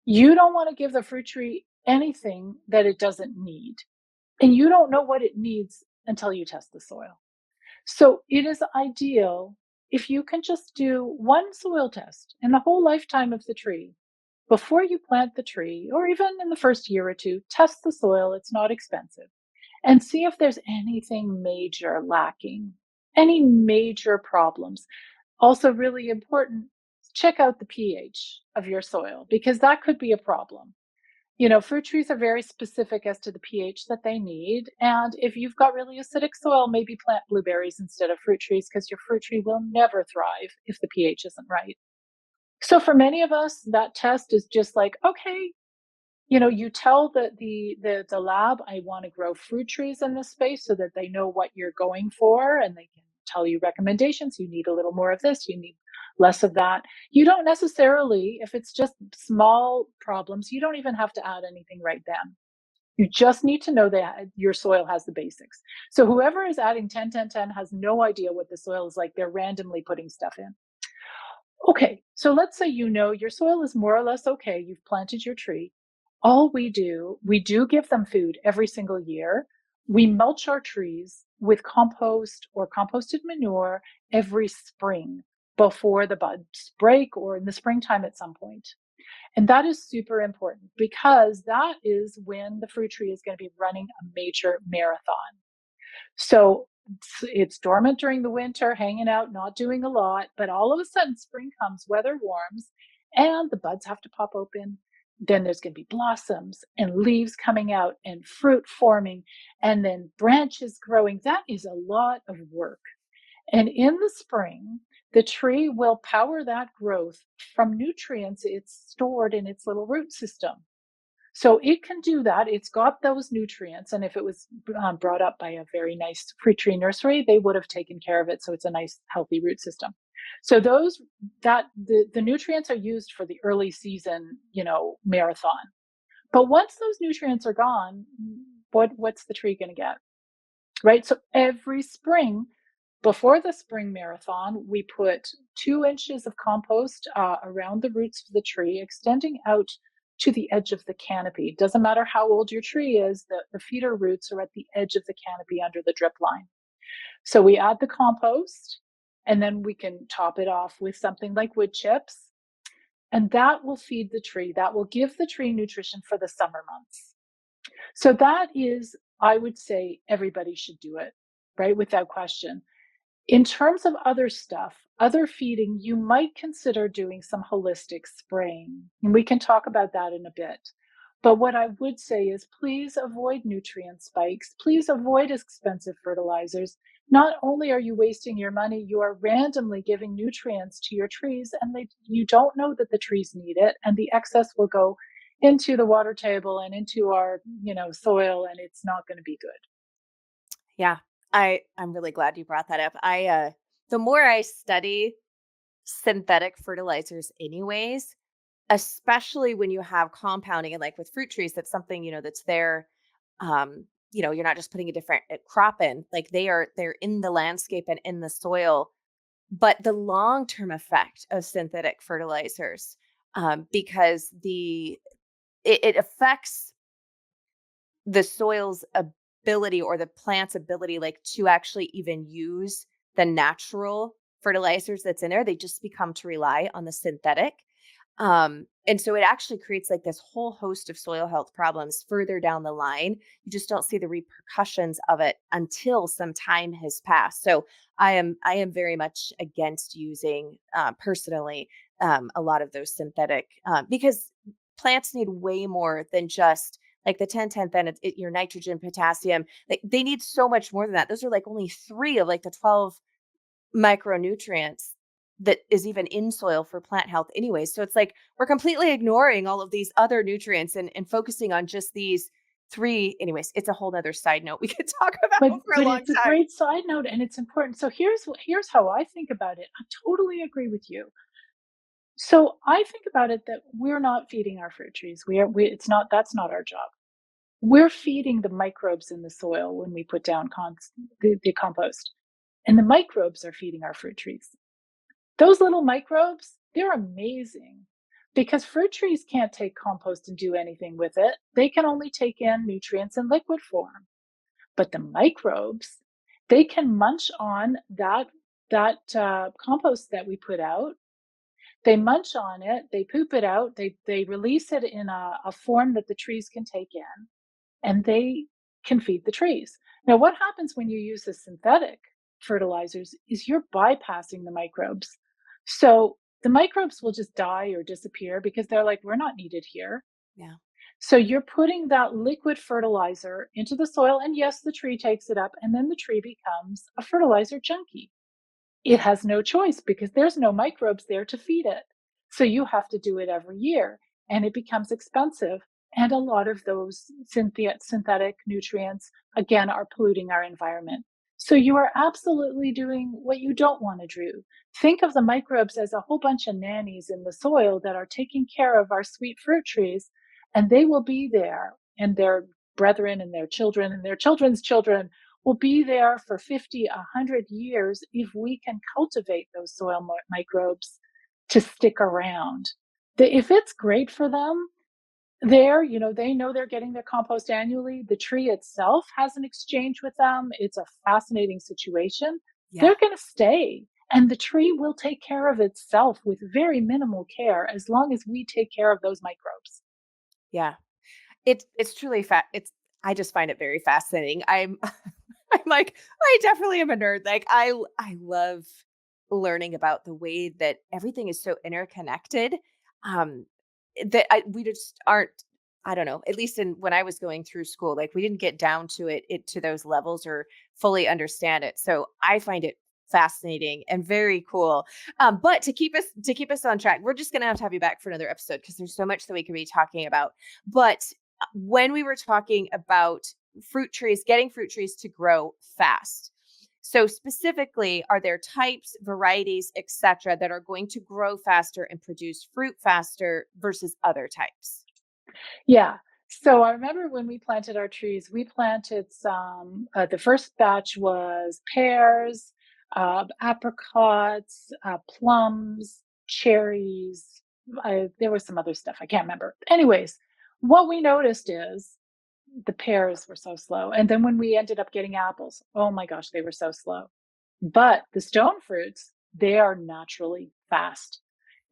You don't want to give the fruit tree anything that it doesn't need. And you don't know what it needs until you test the soil. So it is ideal if you can just do one soil test in the whole lifetime of the tree Before you plant the tree, or even in the first year or two, test the soil. It's not expensive. And see if there's anything major lacking, any major problems. Also, really important, check out the pH of your soil because that could be a problem. Fruit trees are very specific as to the pH that they need. And if you've got really acidic soil, maybe plant blueberries instead of fruit trees because your fruit tree will never thrive if the pH isn't right. So for many of us, that test is just like, okay, you tell the lab, I want to grow fruit trees in this space so that they know what you're going for and they can tell you recommendations. You need a little more of this, you need less of that. You don't necessarily, if it's just small problems, you don't even have to add anything right then. You just need to know that your soil has the basics. So whoever is adding 10, 10, 10 has no idea what the soil is like. They're randomly putting stuff in. Okay, so let's say your soil is more or less okay. You've planted your tree. All we do give them food every single year. We mulch our trees with compost or composted manure every spring before the buds break or in the springtime at some point. And that is super important because that is when the fruit tree is going to be running a major marathon. So it's dormant during the winter, hanging out, not doing a lot. But all of a sudden, spring comes, weather warms, and the buds have to pop open. Then there's going to be blossoms and leaves coming out and fruit forming and then branches growing. That is a lot of work. And in the spring, the tree will power that growth from nutrients it's stored in its little root system. So it can do that. It's got those nutrients. And if it was brought up by a very nice fruit tree nursery, they would have taken care of it. So it's a nice, healthy root system. So the nutrients are used for the early season, marathon. But once those nutrients are gone, what's the tree going to get? Right. So every spring, before the spring marathon, we put 2 inches of compost around the roots of the tree, extending out to the edge of the canopy. It doesn't matter how old your tree is, the feeder roots are at the edge of the canopy under the drip line. So we add the compost, and then we can top it off with something like wood chips, and that will feed the tree. That will give the tree nutrition for the summer months. So that is, I would say, everybody should do it, right? Without question. In terms of other stuff, other feeding, you might consider doing some holistic spraying. And we can talk about that in a bit. But what I would say is please avoid nutrient spikes. Please avoid expensive fertilizers. Not only are you wasting your money, you are randomly giving nutrients to your trees and you don't know that the trees need it. And the excess will go into the water table and into our, soil, and it's not going to be good.
Yeah. I'm really glad you brought that up. The more I study synthetic fertilizers anyways, especially when you have compounding and like with fruit trees, that's something, that's there. You're not just putting a different crop in, like they're in the landscape and in the soil. But the long-term effect of synthetic fertilizers, because it affects the soil's ability or the plant's ability, like to actually even use the natural fertilizers that's in there. They just become to rely on the synthetic. And so it actually creates like this whole host of soil health problems further down the line. You just don't see the repercussions of it until some time has passed. So I am very much against using personally a lot of those synthetic because plants need way more than just like the 10-10, then your nitrogen, potassium. They need so much more than that. Those are like only 3 of like the 12 micronutrients that is even in soil for plant health anyway. So it's like we're completely ignoring all of these other nutrients and focusing on just these 3. Anyways, it's a whole nother side note we could talk
But
about for a
but
long
it's a
time.
great side note and it's important. So here's how I think about it. I totally agree with you. So I think about it that we're not feeding our fruit trees. We it's not that's not our job. We're feeding the microbes in the soil when we put down the compost. And the microbes are feeding our fruit trees. Those little microbes, they're amazing because fruit trees can't take compost and do anything with it. They can only take in nutrients in liquid form. But the microbes, they can munch on that compost that we put out. They munch on it, they poop it out, they release it in a form that the trees can take in, and they can feed the trees. Now, what happens when you use the synthetic fertilizers is you're bypassing the microbes. So the microbes will just die or disappear because they're like, we're not needed here.
Yeah.
So you're putting that liquid fertilizer into the soil, and yes, the tree takes it up, and then the tree becomes a fertilizer junkie. It
Yeah.
has no choice because there's no microbes there to feed it. So you have to do it every year, and it becomes expensive. And a lot of those synthetic nutrients, again, are polluting our environment. So you are absolutely doing what you don't want to do. Think of the microbes as a whole bunch of nannies in the soil that are taking care of our sweet fruit trees, and they will be there, and their brethren and their children and their children's children will be there for 50, 100 years if we can cultivate those soil microbes to stick around. If it's great for them, they know they're getting their compost annually. The tree itself has an exchange with them. It's a fascinating situation.
Yeah.
They're going to stay, and the tree will take care of itself with very minimal care as long as we take care of those microbes.
Yeah. It's truly it's I just find it very fascinating. I'm like, I definitely am a nerd. Like I love learning about the way that everything is so interconnected. Um that we just aren't, I don't know, at least in when I was going through school, like we didn't get down to it to those levels or fully understand it. So I find it fascinating and very cool. But to keep us on track, we're just gonna have to have you back for another episode because there's so much that we could be talking about. But when we were talking about fruit trees, getting fruit trees to grow fast. So specifically, are there types, varieties, etc., that are going to grow faster and produce fruit faster versus other types?
Yeah. So I remember when we planted our trees, we planted some, the first batch was pears, apricots, plums, cherries. There was some other stuff. I can't remember. Anyways, what we noticed is the pears were so slow. And then when we ended up getting apples, oh my gosh, they were so slow. But the stone fruits, they are naturally fast.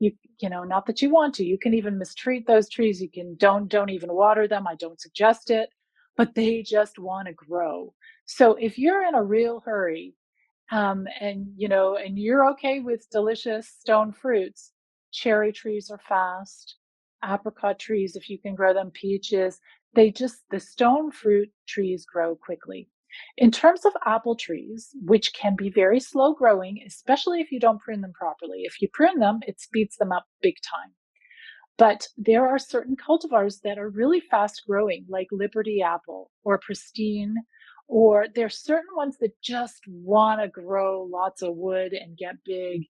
Not that you want to. You can even mistreat those trees. You can don't even water them. I don't suggest it, but they just want to grow. So if you're in a real hurry, and you're okay with delicious stone fruits, cherry trees are fast, apricot trees, if you can grow them, peaches, the stone fruit trees grow quickly. In terms of apple trees, which can be very slow growing, especially if you don't prune them properly, if you prune them, it speeds them up big time. But there are certain cultivars that are really fast growing, like Liberty Apple or Pristine, or there's certain ones that just want to grow lots of wood and get big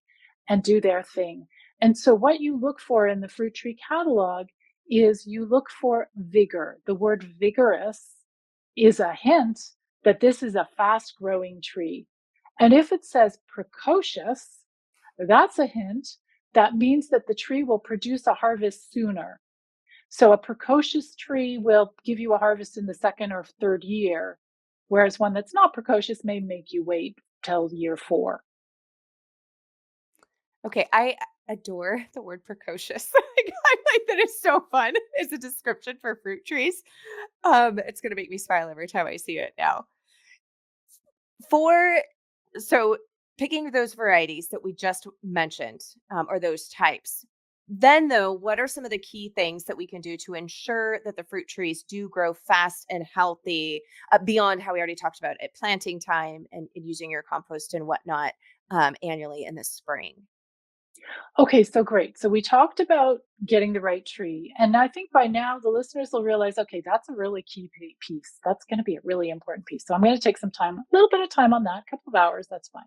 and do their thing. And so, what you look for in the fruit tree catalog is you look for vigor. The word vigorous is a hint that this is a fast growing tree. And if it says precocious, that's a hint that means that the tree will produce a harvest sooner. So a precocious tree will give you a harvest in the second or third year, whereas one that's not precocious may make you wait till year 4.
Okay, I adore the word precocious. I like that it's so fun as a description for fruit trees. It's gonna make me smile every time I see it now. For so picking those varieties that we just mentioned, or those types. Then, though, what are some of the key things that we can do to ensure that the fruit trees do grow fast and healthy beyond how we already talked about at planting time and using your compost and whatnot annually in the spring?
Okay, so great. So we talked about getting the right tree. And I think by now the listeners will realize, okay, that's a really key piece. That's going to be a really important piece. So I'm going to take some time, a little bit of time on that, a couple of hours. That's fine.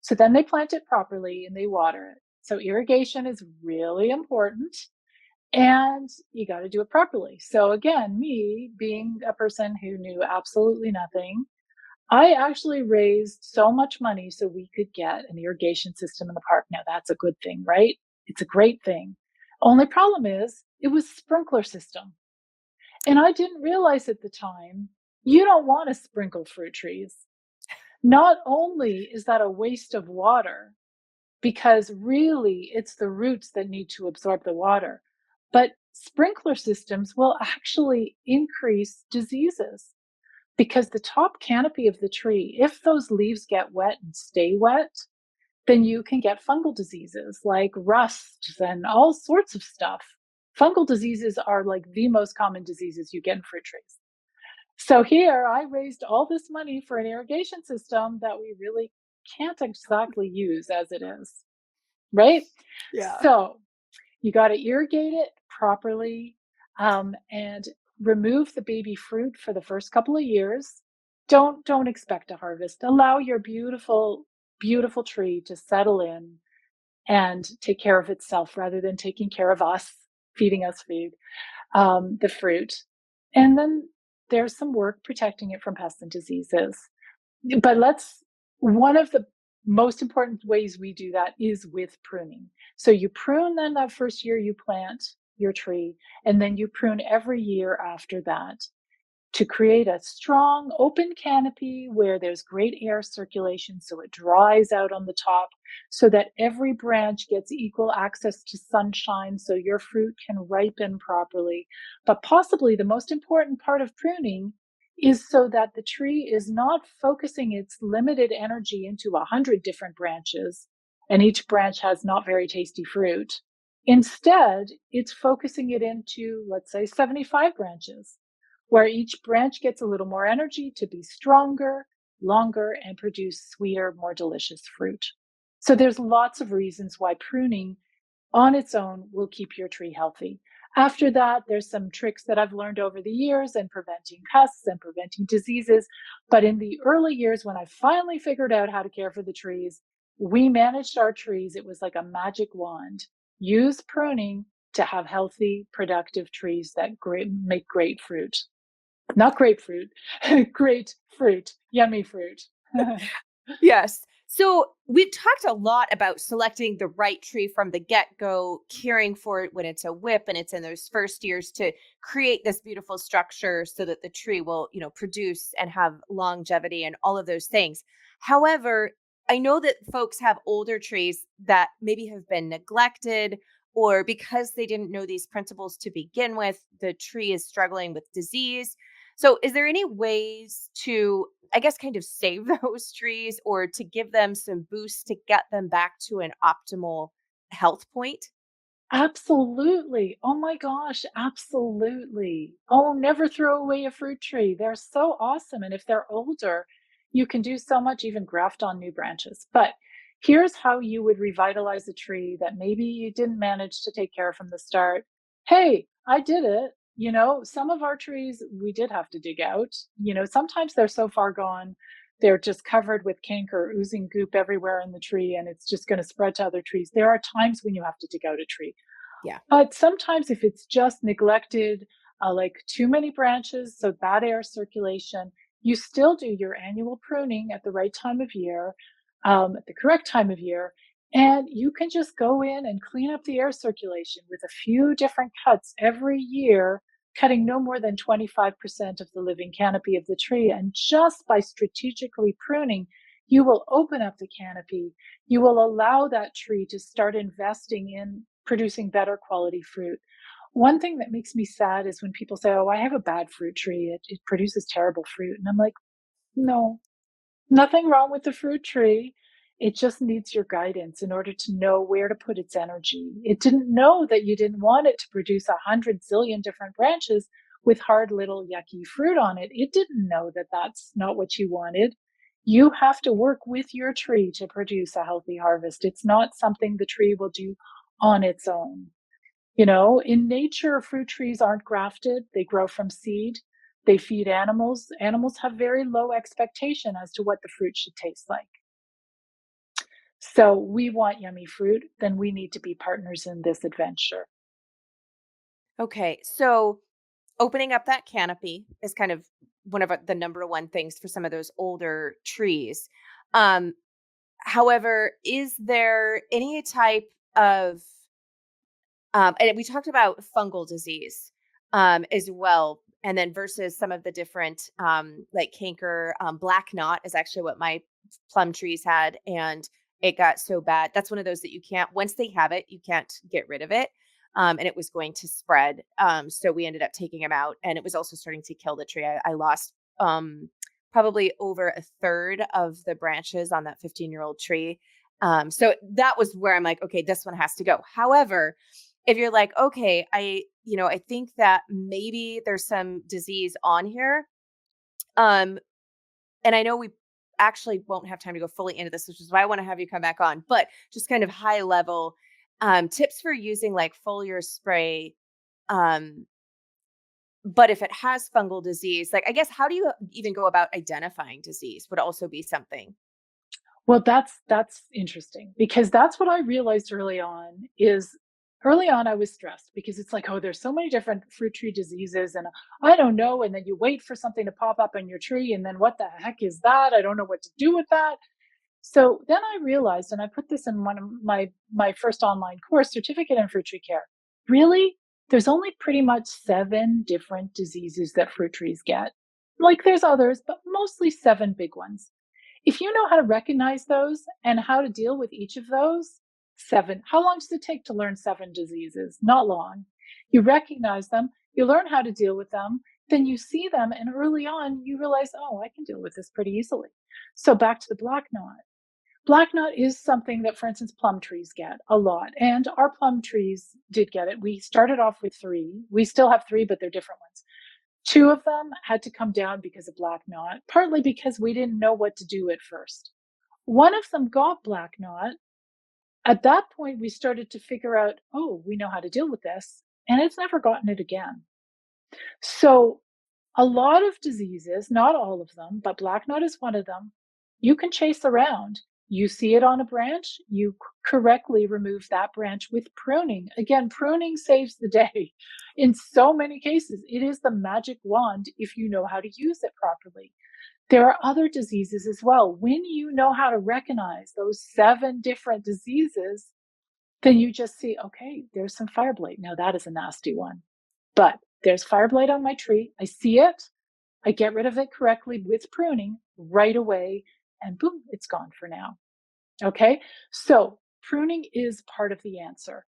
So then they plant it properly and they water it. So irrigation is really important and you got to do it properly. So again, me being a person who knew absolutely nothing, I actually raised so much money so we could get an irrigation system in the park. Now that's a good thing, right? It's a great thing. Only problem is it was a sprinkler system. And I didn't realize at the time, you don't want to sprinkle fruit trees. Not only is that a waste of water, because really it's the roots that need to absorb the water. But sprinkler systems will actually increase diseases because the top canopy of the tree, if those leaves get wet and stay wet, then you can get fungal diseases like rust and all sorts of stuff. Fungal diseases are like the most common diseases you get in fruit trees. So here I raised all this money for an irrigation system that we really can't exactly use as it is, right?
Yeah.
So you got to irrigate it properly, and remove the baby fruit for the first couple of years. Don't expect a harvest. Allow your beautiful tree to settle in and take care of itself rather than taking care of us, feeding us food, the fruit. And then there's some work protecting it from pests and diseases. But let's one of the most important ways we do that is with pruning. So you prune then that first year you plant your tree, and then you prune every year after that to create a strong open canopy where there's great air circulation so it dries out on the top so that every branch gets equal access to sunshine so your fruit can ripen properly. But possibly the most important part of pruning is so that the tree is not focusing its limited energy into 100 different branches and each branch has not very tasty fruit. Instead, it's focusing it into, let's say, 75 branches where each branch gets a little more energy to be stronger, longer, and produce sweeter, more delicious fruit. So there's lots of reasons why pruning on its own will keep your tree healthy. After that, there's some tricks that I've learned over the years in preventing pests and preventing diseases. But in the early years, when I finally figured out how to care for the trees, we managed our trees. It was like a magic wand. Use pruning to have healthy, productive trees that make great fruit. Not grapefruit, great fruit, yummy fruit.
Yes. So we've talked a lot about selecting the right tree from the get go, caring for it when it's a whip and it's in those first years to create this beautiful structure so that the tree will, produce and have longevity and all of those things. However, I know that folks have older trees that maybe have been neglected, or because they didn't know these principles to begin with, the tree is struggling with disease. So, is there any ways to, I guess, kind of save those trees or to give them some boost to get them back to an optimal health point?
Absolutely. Oh my gosh, absolutely. Oh, never throw away a fruit tree. They're so awesome. And if they're older, you can do so much, even graft on new branches. But here's how you would revitalize a tree that maybe you didn't manage to take care of from the start. Hey, I did it. Some of our trees we did have to dig out. Sometimes they're so far gone, they're just covered with canker, oozing goop everywhere in the tree, and it's just going to spread to other trees. There are times when you have to dig out a tree.
Yeah.
But sometimes if it's just neglected, like too many branches, so bad air circulation, you still do your annual pruning at the right time of year, at the correct time of year, and you can just go in and clean up the air circulation with a few different cuts every year, cutting no more than 25% of the living canopy of the tree. And just by strategically pruning, you will open up the canopy. You will allow that tree to start investing in producing better quality fruit. One thing that makes me sad is when people say, "Oh, I have a bad fruit tree. It produces terrible fruit." And I'm like, no, nothing wrong with the fruit tree. It just needs your guidance in order to know where to put its energy. It didn't know that you didn't want it to produce 100 zillion different branches with hard little yucky fruit on it. It didn't know that that's not what you wanted. You have to work with your tree to produce a healthy harvest. It's not something the tree will do on its own. In nature, fruit trees aren't grafted, they grow from seed. They feed animals. Animals have very low expectation as to what the fruit should taste like. So we want yummy fruit, then we need to be partners in this adventure.
Okay. So, opening up that canopy is kind of one of the number one things for some of those older trees. Um, However, is there any type of and we talked about fungal disease as well, and then versus some of the different like canker, black knot is actually what my plum trees had, and it got so bad. That's one of those that you can't, once they have it, you can't get rid of it. And it was going to spread. So we ended up taking him out, and it was also starting to kill the tree. I lost probably over a third of the branches on that 15-year-old tree. So that was where I'm like, okay, this one has to go. However, if you're like, okay, I think that maybe there's some disease on here. Um, and I know we actually won't have time to go fully into this, which is why I want to have you come back on, but just kind of high level tips for using like foliar spray. Um, but if it has fungal disease, like, I guess, how do you even go about identifying disease would also be something.
Well, that's interesting because that's what I realized early on is early on I was stressed because it's like, oh, there's so many different fruit tree diseases and I don't know. And then you wait for something to pop up on your tree, and then what the heck is that? I don't know what to do with that. So then I realized, and I put this in one of my first online course, Certificate in Fruit Tree Care. Really, there's only pretty much 7 different diseases that fruit trees get. Like there's others, but mostly 7 big ones. If you know how to recognize those and how to deal with each of those, 7. How long does it take to learn 7 diseases? Not long. You recognize them, you learn how to deal with them, then you see them, and early on you realize, oh, I can deal with this pretty easily. So back to the black knot. Black knot is something that, for instance, plum trees get a lot. And our plum trees did get it. We started off with 3. We still have 3, but they're different ones. 2 of them had to come down because of black knot, partly because we didn't know what to do at first. One of them got black knot. At that point, we started to figure out, oh, we know how to deal with this. And it's never gotten it again. So a lot of diseases, not all of them, but black knot is one of them, you can chase around. You see it on a branch, you correctly remove that branch with pruning. Again, pruning saves the day. In so many cases, it is the magic wand if you know how to use it properly. There are other diseases as well. When you know how to recognize those 7 different diseases, then you just see, okay, there's some fire blight. Now that is a nasty one. But there's fire blight on my tree. I see it. I get rid of it correctly with pruning right away, and boom, it's gone for now. Okay. So pruning is part of the answer.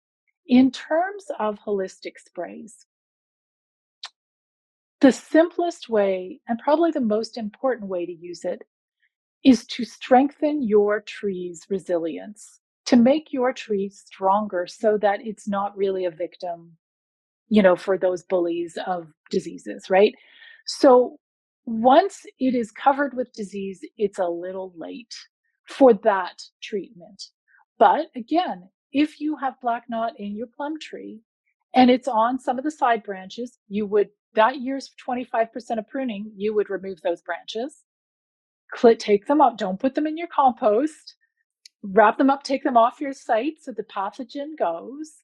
In terms of holistic sprays, the simplest way and probably the most important way to use it is to strengthen your tree's resilience, to make your tree stronger so that it's not really a victim, for those bullies of diseases, right? So once it is covered with disease, it's a little late for that treatment. But again, if you have black knot in your plum tree and it's on some of the side branches, you would, that year's 25% of pruning, you would remove those branches, take them up, don't put them in your compost, wrap them up, take them off your site so the pathogen goes,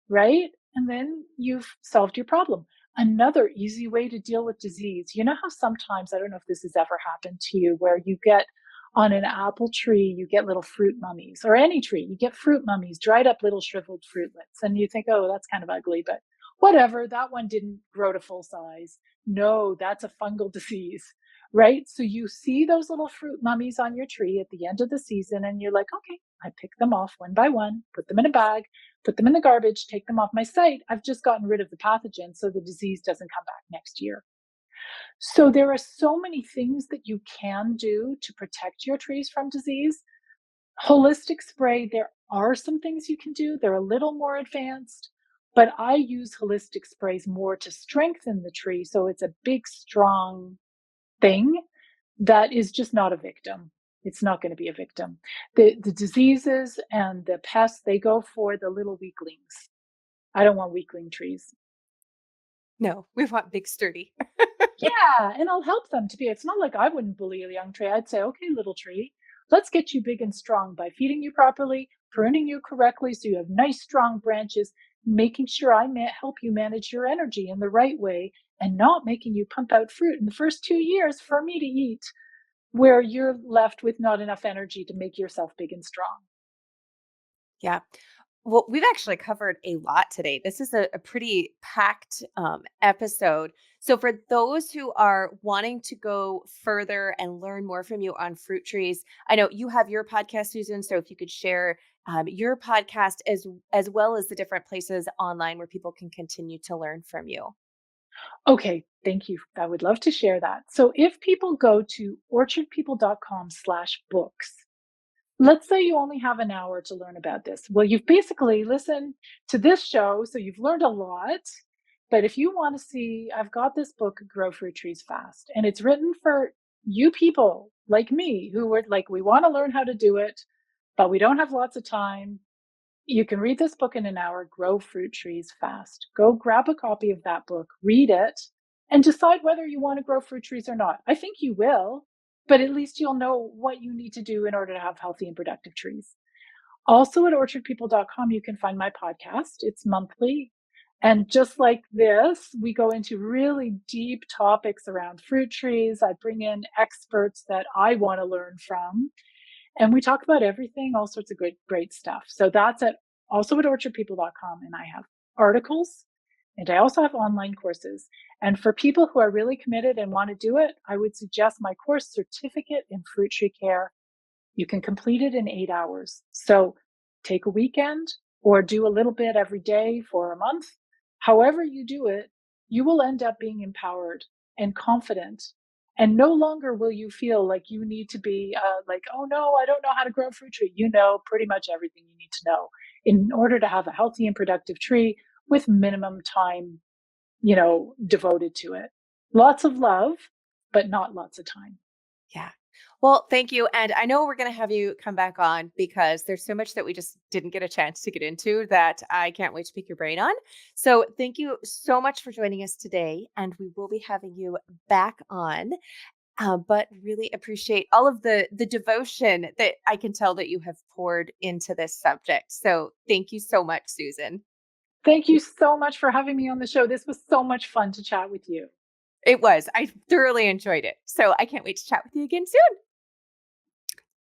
right? And then you've solved your problem. Another easy way to deal with disease, you know how sometimes, I don't know if this has ever happened to you, where you get on an apple tree, you get little fruit mummies, or any tree, you get fruit mummies, dried up little shriveled fruitlets. And you think, oh, that's kind of ugly, but whatever, that one didn't grow to full size. No, that's a fungal disease, right? So you see those little fruit mummies on your tree at the end of the season, and you're like, okay, I pick them off one by one, put them in a bag, put them in the garbage, take them off my site. I've just gotten rid of the pathogen so the disease doesn't come back next year. So there are so many things that you can do to protect your trees from disease. Holistic spray, there are some things you can do. They're a little more advanced, but I use holistic sprays more to strengthen the tree. So it's a big, strong thing that is just not a victim. It's not going to be a victim. The diseases and the pests, they go for the little weaklings. I don't want weakling trees.
No, we want big sturdy.
Yeah, and I'll help them to be. It's not like I wouldn't bully a young tree. I'd say, okay, little tree, let's get you big and strong by feeding you properly, pruning you correctly so you have nice, strong branches, making sure I help you manage your energy in the right way, and not making you pump out fruit in the first 2 years for me to eat, where you're left with not enough energy to make yourself big and strong.
Yeah. Well, we've actually covered a lot today. This is a pretty packed episode. So, for those who are wanting to go further and learn more from you on fruit trees, I know you have your podcast, Susan. So, if you could share your podcast as well as the different places online where people can continue to learn from you.
Okay, thank you. I would love to share that. So if people go to orchardpeople.com/books, let's say you only have an hour to learn about this. Well, you've basically listened to this show, so you've learned a lot. But if you want to see, I've got this book, Grow Fruit Trees Fast, and it's written for you people like me who would like, we want to learn how to do it, but we don't have lots of time. You can read this book in an hour, Grow Fruit Trees Fast. Go grab a copy of that book, read it, and decide whether you want to grow fruit trees or not. I think you will, but at least you'll know what you need to do in order to have healthy and productive trees. Also at orchardpeople.com, you can find my podcast. It's monthly. And just like this, we go into really deep topics around fruit trees. I bring in experts that I want to learn from. And we talk about everything, all sorts of great stuff. So that's also at orchardpeople.com. And I have articles and I also have online courses. And for people who are really committed and want to do it, I would suggest my course, Certificate in Fruit Tree Care. You can complete it in 8 hours. So take a weekend or do a little bit every day for a month. However you do it, you will end up being empowered and confident. And no longer will you feel like you need to be like, oh no, I don't know how to grow a fruit tree. You know pretty much everything you need to know in order to have a healthy and productive tree with minimum time, devoted to it. Lots of love, but not lots of time.
Yeah. Well, thank you. And I know we're going to have you come back on because there's so much that we just didn't get a chance to get into that I can't wait to pick your brain on. So thank you so much for joining us today. And we will be having you back on. But really appreciate all of the devotion that I can tell that you have poured into this subject. So thank you so much, Susan.
Thank you so much for having me on the show. This was so much fun to chat with you.
It was. I thoroughly enjoyed it. So I can't wait to chat with you again soon.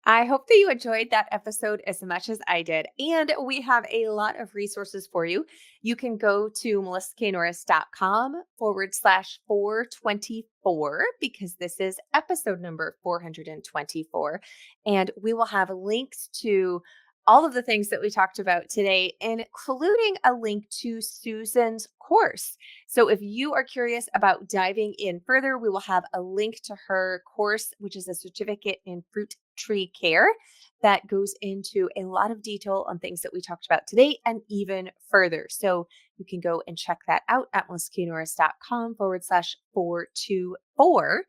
I hope that you enjoyed that episode as much as I did. And we have a lot of resources for you. You can go to melissaknorris.com/424 because this is episode number 424. And we will have links to all of the things that we talked about today, including a link to Susan's course. So if you are curious about diving in further, we will have a link to her course, which is a certificate in fruit tree care that goes into a lot of detail on things that we talked about today and even further. So you can go and check that out at melissaknorris.com/424.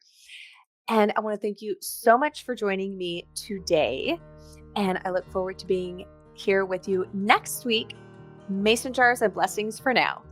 And I want to thank you so much for joining me today. And I look forward to being here with you next week. Mason jars and blessings for now.